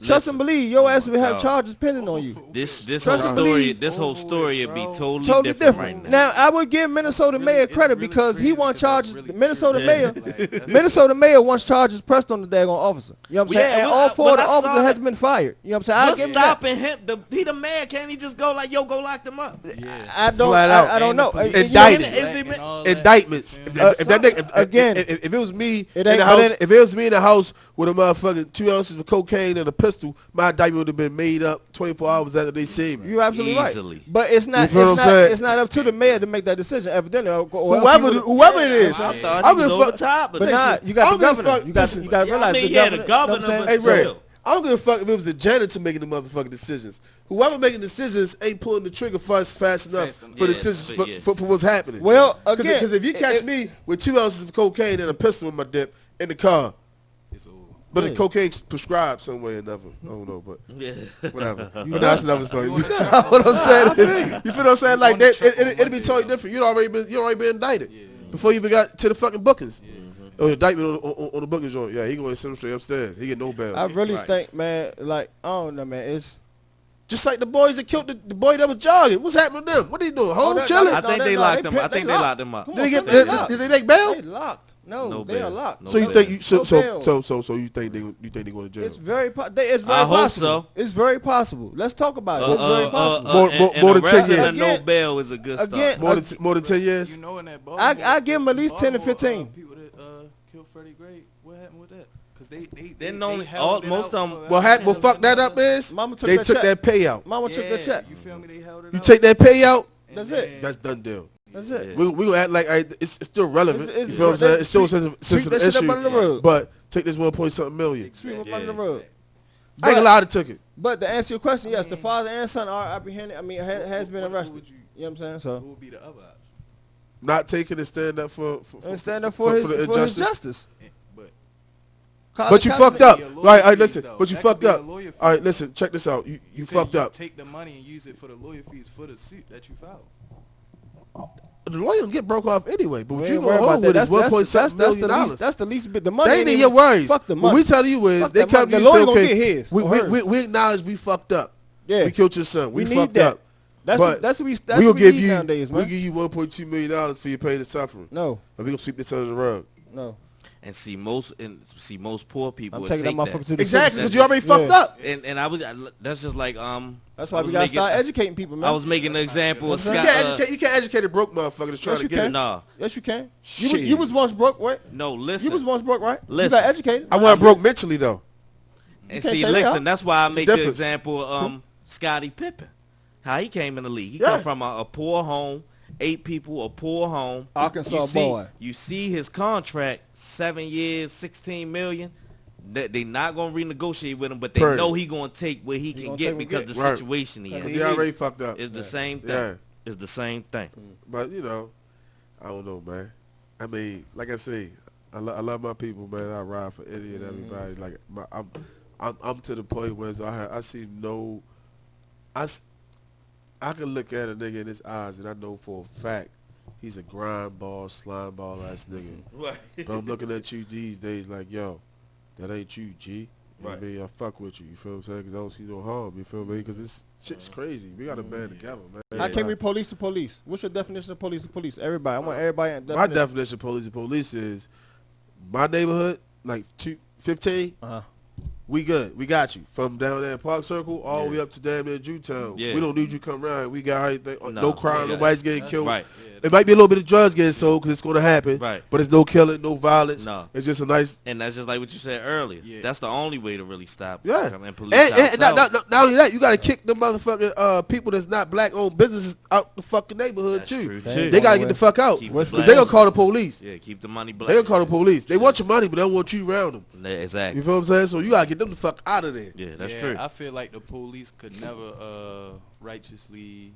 trust and believe your ass would have God. charges pending on you. This Trust whole and story, believe. this whole story would be totally, Totally different, different. right now. Now I would give Minnesota Really, mayor it's credit really because he crazy wants because charges. that's The really Minnesota true. mayor, Like, that's- Minnesota mayor wants charges pressed on the daggone officer. You know what I'm saying? Yeah, And well, all four of the I saw officers that. has been fired. You know what I'm saying? I What's give him that. stopping him? He the mayor. Can't he just go like, yo, go lock them up? I don't. Flat out. I don't And know. the police Indicted. and all that. Indictments. You feel me? If that nigga, Again, if it was me it in ain't- the but house, it- if it was me in the house with a motherfucking 2 ounces of cocaine and a pistol, my indictment would have been made up 24 hours after they see me. You're absolutely Easily. right. But it's not. You feel what I'm saying? It's not up to the mayor to make that decision. Evidently, or else Whoever he would've- whoever it is, I Yeah. thought I'm he was gonna over fuck- top. But nah, you got I the don't give a governor. fuck. You got Listen, you got to yeah, I realize mean, the yeah, governor. the governor, You know what I'm but Hey saying? Ray, Chill. I don't give a fuck if it was the janitor making the motherfucking decisions. Whoever making decisions ain't pulling the trigger fast enough Fast enough. for the Yeah, decisions but yeah. for what's happening. Well, again, because if you catch me with 2 ounces of cocaine and a pistol in my dip in the car, It's over. but Yeah. the cocaine's prescribed some way or another, I don't know, but Yeah. whatever. But that's another story. You on the What track. I'm saying is, you feel what I'm saying? Like on the that, track on it'd be Monday, totally though. different. You already been indicted before you even got to the fucking bookings. Or indictment on the booking joint. Yeah, he going to send him straight upstairs. He get no bail. I really Right. think, man, like I don't know, man. It's Just like the boys that killed the boy that was jogging. What's happening to them? What are they doing? Home that- chilling? I No, think they- they no, locked they them. I pit- think they they locked. locked them up. Come Did they get? on, they locked. Did they make bail? They locked. No, No they are bail. locked. No So you bail. think you No bail. so you think they going to jail? It's very it's very I hope possible. so. It's very possible. Let's talk about it. It's very possible. More than 10 arresting years. and no Again- bail is a good start. again, more than 10 years. You know in that ball. I give him at least 10 to 15. People that killed Freddie Gray. What happened with that? Because they Then only- held it most out of 'em- for- What fuck that up is? Mama took They that took check. that payout. Mama took the check. You feel me? They held it You out. take that payout. And That's it. That's done deal. That's it. We gonna act like it's still relevant. It's- You feel what I'm saying? It's still a sweep sensitive that shit up issue. under the rug. But take this 1.something million. Sweep up Yeah. under the rug. I ain't gonna lie, I took it. But to answer your question, yes, the father and son are apprehended. I mean, has been What arrested. would you- You know what I'm saying? Who So would be the other option? Not taking and stand up for and stand up for his the for his injustice. justice. But you Colin fucked Kaepernick- up. Be a lawyer Right, all right, fees, listen. though. But you That could fucked be a up. lawyer fee. All right, listen, check this out. You Because fucked up. Take the money and use it for the lawyer fees for the suit that you filed. The lawyer gonna get broke off anyway. But what We you ain't gonna worried about hold that. with is That's the 1.7 million least. dollars. That's the least bit. The money They ain't in your worries. Fuck the What money. we telling you is Fuck they that come money. to you The and say, lawyer gonna okay, get his or hers. we acknowledge we fucked up. Yeah. We killed your son. We We need fucked that. up. That's But what we we that's gonna what we give need you nowadays, we man. give you $1.2 million for your pain and suffering. No, And we gonna sweep this under the rug. no. And see most poor people I'm would taking that take motherfucker to the Exactly, citizens. because you already fucked Yeah. up. And that's just like That's I why was we gotta making- start educating people, man. I was making an example of You You Scott. can't educate a broke motherfucker that's trying Yes, to you get can. it. Nah, Yes, you can. Shit. You was once broke, right? no, You listen. was once broke, right? You Listen. got educated. I wasn't broke mentally though. And can't see, say they are. listen, that's why I make the difference. example of Scottie Pippen. How he came in the league. He Yeah. come from a poor home, 8 people, a poor home. Arkansas you see, boy. You see his contract, 7 years, $16 million. They not gonna renegotiate with him, but they Purdy. know he gonna take what he can gonna get take what he because get. the Right. situation he Cause in. he They already fucked up. It's the same thing. Yeah. It's the same thing. But you know, I don't know, man. I mean, like I say, I love my people, man. I ride for any and everybody. Like I'm to the point where I see no, I can look at a nigga in his eyes and I know for a fact he's a grind ball, slime ball ass nigga. Right. But I'm looking at you these days like, yo, that ain't you, G. You know what I mean? I fuck with you. You feel what I'm saying? Because I don't see no harm. You feel me? Because this shit's crazy. We got to band together, man. How can we police the police? What's your definition of police to police? Everybody. I want everybody. My definition of police is my neighborhood, like 15. Uh-huh. we good. We got you. From down there in Park Circle all the way up to damn near Jewtown. Yeah. We don't need you to come around. We got everything. No, No crime. yeah. Nobody's getting killed. Right. It might be a little bit of drugs getting sold because it's going to happen. Right. But it's no killing, no violence. No. It's just a nice. And that's just like what you said earlier. Yeah. That's the only way to really stop. Yeah. And police And not ourselves. only that, you got to kick the motherfucking people that's not black-owned businesses out the fucking neighborhood, That's too. true, They too. They got to get the fuck out. Keep Because the they black- going to call the police. Yeah, keep the money black. They going to call the police. They want your money, but they don't want you around them. Yeah, exactly. You feel what I'm saying? So you got to get them the fuck out of there. Yeah, that's Yeah, true. I feel like the police could never righteously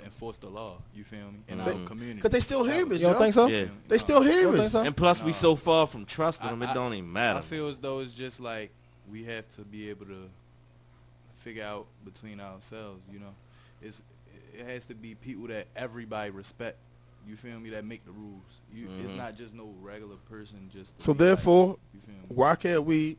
enforce the law. You feel me? In our community. Because they still humans, You don't yo. think so? Yeah. They still You don't think humans. so? And plus, we No. so far from trusting them, it I- don't even matter. I feel as though it's just like we have to be able to figure out between ourselves. You know, it has to be people that everybody respect. You feel me? That make the rules. It's not just no regular person. Just So therefore, you feel me? why can't we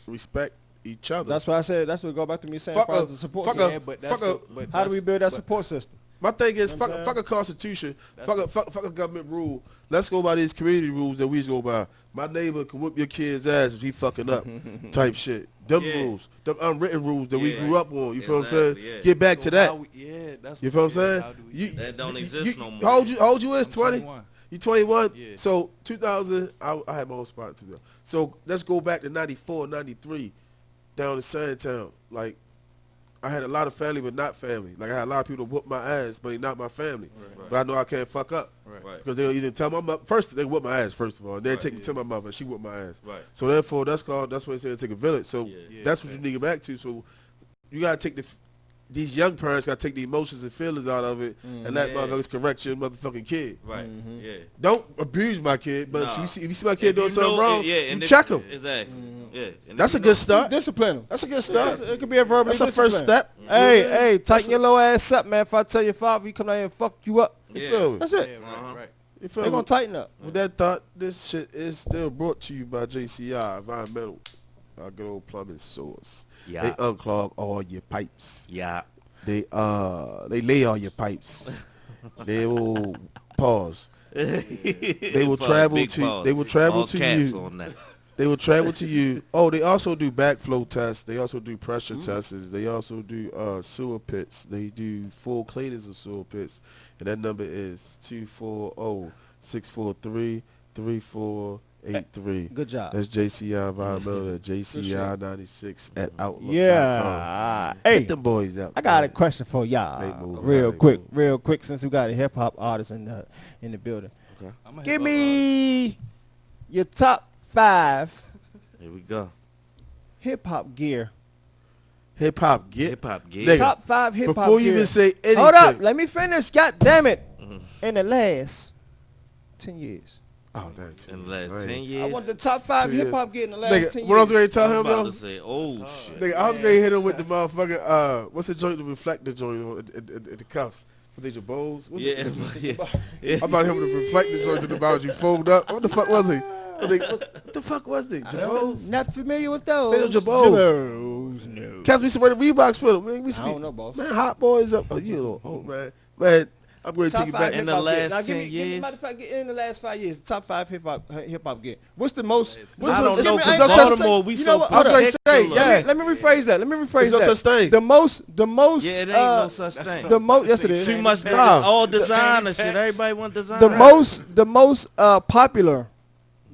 respect each other? That's why I said. That's what go back to me saying. Fuck as far a- as the support fuck system. a- Yeah, but fuck that's a- but How do we that's- build that but- support system? My thing is, You know what I'm fuck a constitution, fuck a government rule. Let's go by these community rules that we used to go by. My neighbor can whip your kid's ass if he fucking up, type shit. Them Yeah. rules, them unwritten rules that we Yeah. grew up on. You feel what I'm saying? Exactly, yeah. Get back to So that. how we- yeah, that's You feel what I'm yeah, saying? how do we- That don't exist no more. How old you is? I'm 20? 21. You 21? Yeah. So 2000, I had my own spot too. So let's go back to 94, 93, down in Sandtown. Like, I had a lot of family, but not family. Like, I had a lot of people that whoop my ass, but they not my family. Right. But I know I can't fuck up. Right. Right. Because they'll either tell my mother, first they whoop my ass, first of all. And then Right, take it to my mother, she whoop my ass. Right. So therefore, that's what they say, take a village. So Yeah. that's what you need to get back to. So you got to take these young parents got to take the emotions and feelings out of it and let Yeah. motherfuckers correct your motherfucking kid. Right. Yeah. Don't abuse my kid, but Nah. if you see my kid doing If you something know wrong, it- yeah, and you if- check him. Exactly. Yeah. And if That's you a know- good start. Discipline them. That's a good start. It could be a verbal. That's a first discipline. step. Hey, tighten your little ass up, man. If I tell your father, you come down here and fuck you up. You Yeah. feel me? That's Yeah, it. right. You feel They're me? gonna tighten up. With that thought, this shit is still brought to you by JCI Environmental, our good old plumbing source. Yeah. They unclog all your pipes. Yeah. They lay all your pipes. They will pause. They will travel Big to. pause. They will travel All to caps you. on that. They will travel to you. Oh, they also do backflow tests. They also do pressure tests. They also do sewer pits. They do full cleanings of sewer pits. And that number is 240-643-3483. Good job. That's JCI Environmental at JCI96 at Outlook.com. Yeah. Hey, Hit them boys out. I got a man. question for They y'all. move, Real they quick, move. real quick. Since we got a hip hop artist in the building, I'm a give hip-hop me your top 5 Here we go. hip hop gear. Hip hop get. Hip hop gig. Nigga, Top 5 hip hop. Before you gear. even say anything. Hold up, let me finish. God damn it! In the last 10 years, Oh, damn. In the last Right. 10 years. I want the top 5 2 years. hip hop gear in the last Nigga, 10 what I was years. going to tell I'm him, about though? to say, oh, shit. Nigga, I was going to hit him with the motherfucking, what's the joint, the reflector joint on the cuffs? What they, your bowls? What's Yeah. it? Yeah. I thought him with the reflector joint in the bows you fold up. What the fuck was he? I was like, what the fuck was they? Jabos? Not familiar with those. They the Jabos. Jabos, no. Cats me some of the Reeboks with him. Man, we I don't know, boss. Man, hot boys up. Oh, you know, oh, man. Man, I'm going to Top take you 5 back. In hip the hop gear. last Now, give 10 me, years? matter of fact, in the last 5 years, top 5 hip hop gear. What's the most? What's I the- don't know, I because ain't gonna say- Baltimore, we you so know what? I was going to say, particular. yeah. Let me rephrase that. There's no that. such thing. The most. Yeah, it ain't no such thing. The most. Yes, it is. Too much Nah. all designer shit. Everybody want design. The most popular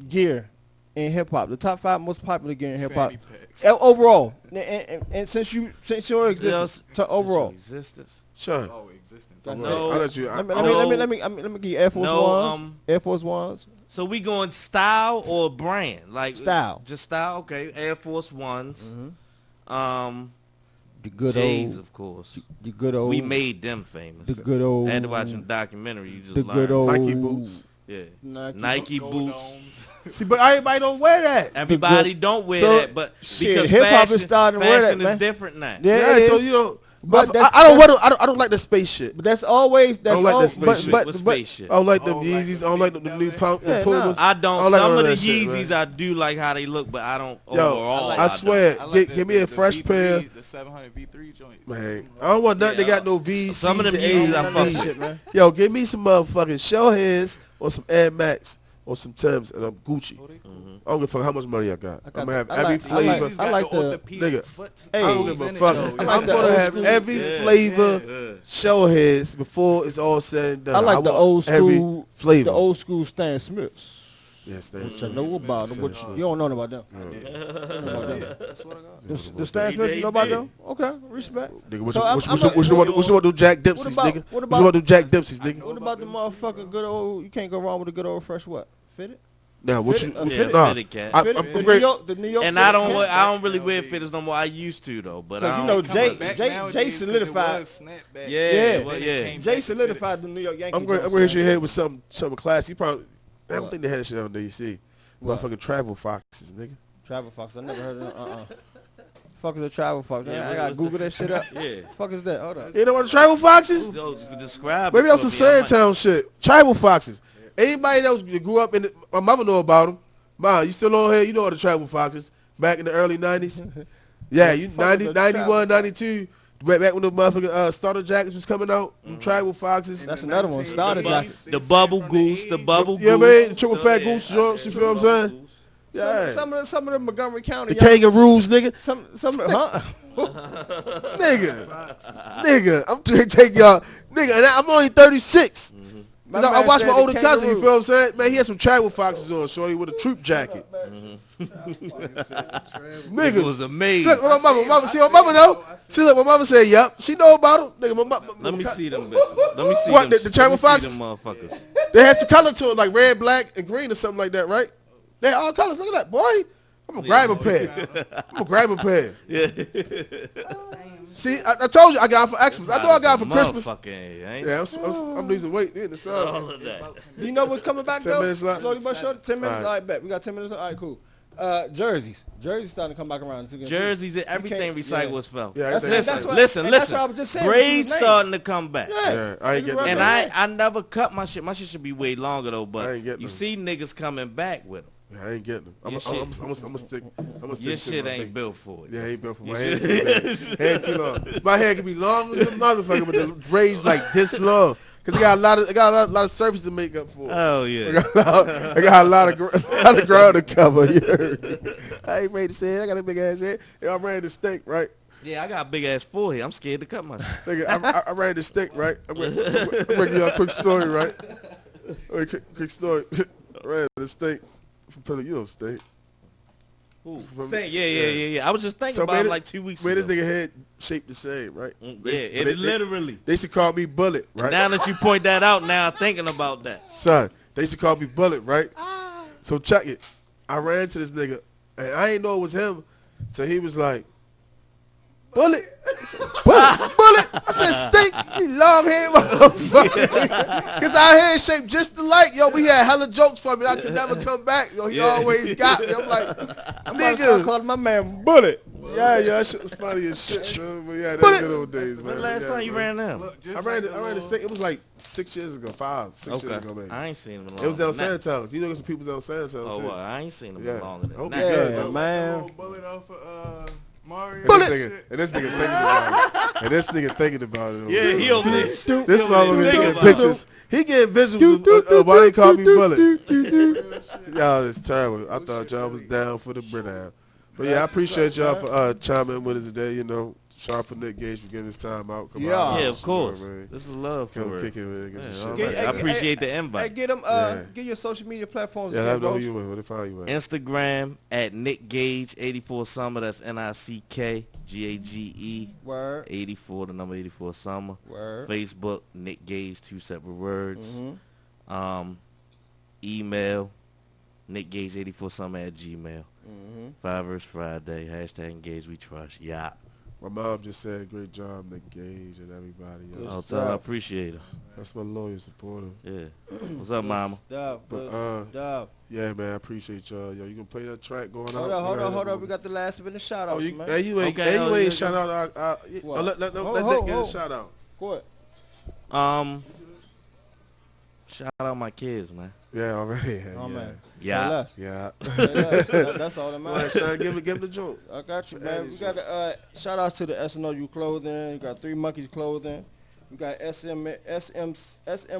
gear in hip hop. The top 5 most popular gear in hip hop. Fanny packs. Overall, and since your existence, to overall. Existence. Sean. Oh, existence. Okay. No. I'll let you. Let No. me give you Air Force No, Ones. Air Force Ones. So we going style or brand? Like Style. Just style. Okay. Air Force Ones. The good J's, old. of course. The good old. We made them famous. the good old. I had to watch a documentary. You just the learn. good old. Nike boots. Yeah. Nike. Nike Gold boots. domes. See, but everybody don't wear that. Everybody don't wear So, that, but shit, because hip-hop is fashion, starting to wear that, fashion man. is different now. Yeah, Yeah, it so is. you know, But I that's- don't want to. I don't like the space shit. But that's always. That's don't like al- that space but, shit. but, With but, space shit. I don't like Oh, them like Yeezys. the I don't like big the new belly. pump Yeah, and Pumas. nah. I don't. I like Some all of the that shit, Yeezys man. I do like how they look, but I don't Yo, overall. I don't. swear, I like give me a fresh V3s, pair. The 700 V3 joints. Man, I don't want nothing. Yeah, They got no V's, some of them C's, Yeezys I and fuck D's. with. man. Yo, give me some motherfucking shell heads or some Air Max or some Timbs, and I'm Gucci. Oh, they cool. I don't give a fuck how much money I got. I got I'm gonna have I every like- flavor. He's I got like the the- orthopedic nigga, foot. Hey, I don't give in a it, fuck. though. I like I'm the gonna old have school- every flavor shellheads before it's all said and done. I like the want old every school, flavor. the old school Stan Smiths. Yes, Which I know about them. Which you don't know about them. That's what I got. The Stan Smiths, you know about them? Okay, respect. Nigga, what So I'm you want to do Jack Dempsey's, about- nigga? what What about- you want to do Jack Dempsey's, nigga? What about the motherfucking good old? You can't go wrong with a good old fresh what? Fitted. Now, what Fitted- you? fitted- Nah, fitted cat. Fitted? I'm The great. New York. And fitted I don't cat? wear, I don't really wear fitters no more. I used to though, but I Cause you don't. know Coming back Jay nowadays 'cause it solidified. was snapback. Yeah, Yeah. well, Then it yeah. came Jay back to solidified fitteds. the New York Yankees. I'm going to hit your head with something classy. You probably. I don't think they had that shit on DC. What? Motherfucking travel foxes, nigga. Travel Fox. I never heard of them. Fuck is a Travel Fox? Yeah, I gotta Google that shit up. Yeah. Fuck is that? Hold up. You know what the travel foxes? Those describe. Maybe it that's to some me, I might- Sandtown shit. Tribal foxes. Anybody that grew up in it, my mother know about them. Ma, you still on here? You know all the tribal foxes back in the early 90s? Yeah, you Fuck 90, the 91, Tribal 92. Back when the motherfucking starter jackets was coming out. Them tribal foxes. That's another one. Starter jackets. The bubble goose, the bubble You know goose. what I mean? The triple fat Yeah, goose joints, you feel what I'm saying? Yeah. Some of the Montgomery County. The kangaroos, nigga. Some huh? Nigga, I'm trying to take y'all. Nigga, and I'm only 36. My I man watched said my the older cousin, you kangaroo. feel what I'm saying? Man, he had some tribal foxes on, shorty, with a troop jacket. It Nigga. was See, amazing. look, my mama, see, my mama know. See, look, my mama said, yup. She know about them. Nigga, my mama. Let me see them. Bitches. Let me see What, them. the tribal let me see foxes? them motherfuckers. They had some color to it, like red, black, and green or something like that, right? They all colors. Look at that, boy. I'm gonna grab a pair. I'm gonna grab a pair. Yeah. See, I told you I got it for Xmas. I know I got it for Christmas. Ain't Yeah, I'm losing weight in the sun. all of that. Do you know what's coming back 10 though? minutes left. Slowly but surely. 10 minutes. All All right. right, bet. We got 10 minutes. All right, cool. Jerseys starting to come back around. too. Jerseys, everything can't- recycled yeah. was felt. Yeah, That's- everything- that's what- Listen, and that's listen. what I was just saying, Braids what you was starting to come back. Yeah, I ain't getting Right. And that. I never cut my shit. My shit should be way longer though. I But ain't getting you them. see niggas coming back with them. Yeah, I ain't getting them. I'm Your gonna shit- stick. Your shit ain't built for it. Yeah, ain't built for my Your hair. Hair too long. My hair can be long as a motherfucker, but the braids like this long. Cause I got a lot of surface to make up for. Oh I yeah. got a lot of ground to cover. You heard me? I ain't ready to say it. I got a big ass head. Yeah, I'm ready to stink, right? Yeah, I got a big ass forehead. I'm scared to cut my shit. Nigga, I ready to stink, right? I'm gonna give you a quick story, right? Quick story. Ready to stink. You don't stink. Yeah. I was just thinking about it like 2 weeks Man, ago. this nigga head shaped the same, right? Yeah, it literally. They used to call me Bullet, right? Now that you point that out, now I'm thinking about that. Son, they used to call me Bullet, right? So check it. I ran to this nigga, and I ain't know it was him till he was like, Bullet. Bullet. I said, stink, you long hair motherfucker. Because our hair shaped just alike. Yo, we had hella jokes for me. I could never come back. Yo, he always got me. I'm like, I nigga. called my man Bullet. Yeah, that shit was funny as shit, man. But yeah, that's Bullet. good old days, man. When the last Yeah, time you man. ran them? I ran the stick. It was like 6 years ago, 6 years Okay. ago, maybe. I ain't seen them in long. It was down Now- Sandtown. You know, there's some people down Sandtown, Oh, too. well, I ain't seen them Yeah. in longer than Hope that. you good, Yeah, though. man. Bullet off of Mario. And this nigga thinking about it. And this nigga thinking about it. Yeah, he over there. This He over motherfucker there getting thinking about it. pictures. He getting visuals of why they call me Bullet. Y'all, it's terrible. I thought y'all was down for the Brit. But yeah, I appreciate y'all for chiming in with us today. You know, shout out for Nick Gage for giving his time out. Come Yeah. out. Yeah, of course. You know what I mean? This is love for Come real. kick it, man. Get Yeah, your all shit right. back. I appreciate the Hey, invite. get them. Yeah. Get your social media platforms. Yeah, again, let me know bro. who you at. Where they find you at. Instagram at Nick Gage 84 Summer. That's NICKGAGE Word. 84. The number 84 Summer. Word. Facebook Nick Gage 2 separate words. Mm-hmm. Email Nick Gage 84 Summer at Gmail. Mm-hmm. 5 verse Friday. Hashtag engage we trust. Yeah. My mom just said, great job, Nick Gage and everybody else. I'll Good tell her I stuff. appreciate her. That's my loyal supporter. Yeah. What's up, mama? Stuff. But, Good stuff. Yeah, man, I appreciate y'all. Yo, you gonna play that track going Hold out? up. We got the last minute shout Oh, outs, you, man. hey, you ain't, Okay, hey, oh, you yeah, ain't shout out. What? Let Hold, Nick hold, get a hold. shout out. Go ahead. Shout out my kids, man. Yeah, already. Oh, man. Yeah. Say less. Yeah. Say less. That's all that All right, matters. son, give him the joke. I got you, man. We got shout outs to the SNOU clothing. We got 3 Monkeys clothing. We got SM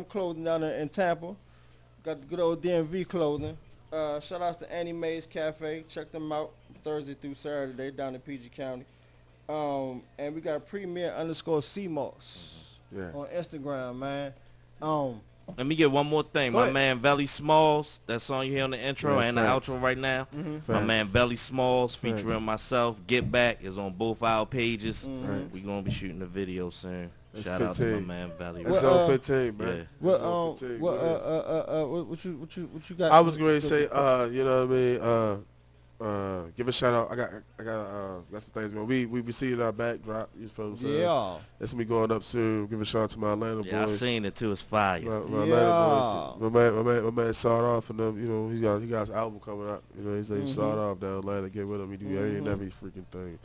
clothing down there in Tampa. Got the good old DMV clothing. Shout outs to Annie Mae's Cafe. Check them out Thursday through Saturday down in PG County. And we got Premier_CMOS on Instagram, man. Let me get one more thing. Go My ahead. man Belly Smalls, that song you hear on the intro and the outro right now. My man Belly Smalls featuring myself, Get Back, is on both our pages. We gonna be shooting the video soon. That's Shout out to 15. my man Belly. It's on 15, man. Yeah. It's on 15. What you got? I was going to say, you know what I mean? Give a shout out. I got some things going. We received our backdrop. You feel what I'm saying? Yeah. That's gonna be going up soon. Give a shout out to my Atlanta boys. Yeah, I seen it too. It's fire. My Atlanta boys. My man Sawed Off and them. You know, he got his album coming out. You know, his name Sawed Off down Atlanta. Get with him. He do every and every freaking thing.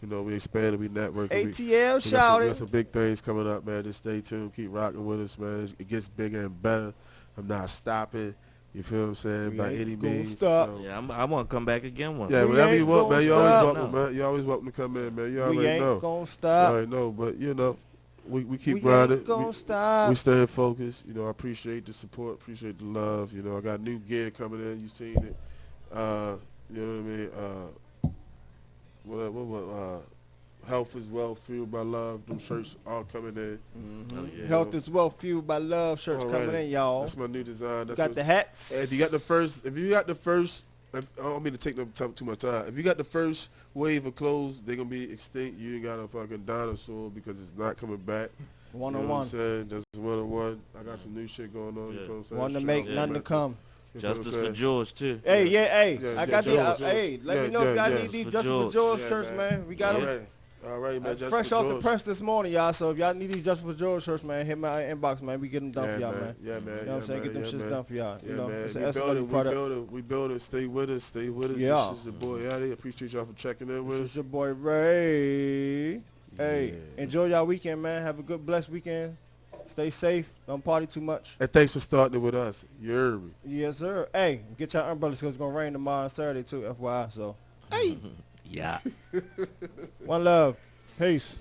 You know, we expanded, we networking. ATL, shout We it. got some big things coming up, man. Just stay tuned. Keep rocking with us, man. It gets bigger and better. I'm not stopping. You feel what I'm saying? By any means. Stop. So. Yeah, I want to come back again one. Yeah, We whenever ain't you want, man. gonna You always stop. welcome, man. You always welcome to come in, man. You We already ain't know. gonna You stop. already know, but you know, we keep We grinding. ain't gonna stop. We stay focused. You know, I appreciate the support, appreciate the love. You know, I got new gear coming in. You've seen it. You know what I mean? Health is well fueled by love. Them shirts all coming in. Oh, yeah. Health is well fueled by love. Shirts coming in, y'all. That's my new design. That's Got what, the hats. If you got the first, I don't mean to take them too much time. If you got the first wave of clothes, they're gonna be extinct. You ain't got a fucking dinosaur because it's not coming back. One You on know what I'm one. saying? Just one on one. I got some new shit going on. You Yeah. know what I'm saying? One to Shout make, out none to man. come. You know what I'm Justice for saying? George too. Hey, I Yeah, got the. George. Hey, let me Yeah, know if y'all yeah. need these For Justice for George. George Yeah, shirts, man. We got them. All right, man. Justice Fresh for off the George. press this morning, y'all. So if y'all need these Justice for George shirts, man, hit my inbox, man. We get them done for y'all, man. Yeah, man. You know what I'm saying? Get them shits done for y'all. Yeah, You know, man. it's We an SW product. We building. Stay with us. Stay with us. Yeah. This is your boy Addy. Appreciate y'all for checking in with This is us. your boy Ray. Hey, Yeah. enjoy y'all weekend, man. Have a good, blessed weekend. Stay safe. Don't party too much. And thanks for starting it with us. You heard me. Yes, sir. Hey, get your umbrellas because it's going to rain tomorrow and Saturday, too, FYI. So, hey, Yeah. one love. Peace.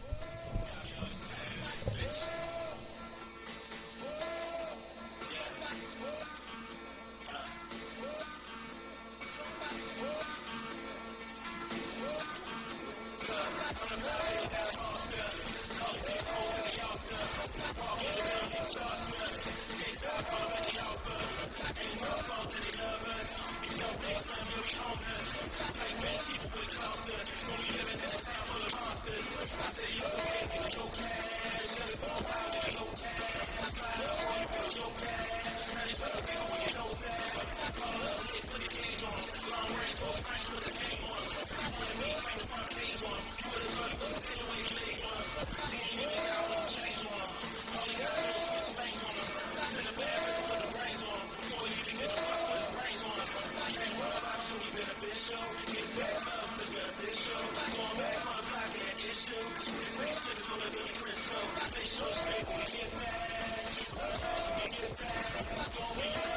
Let's go.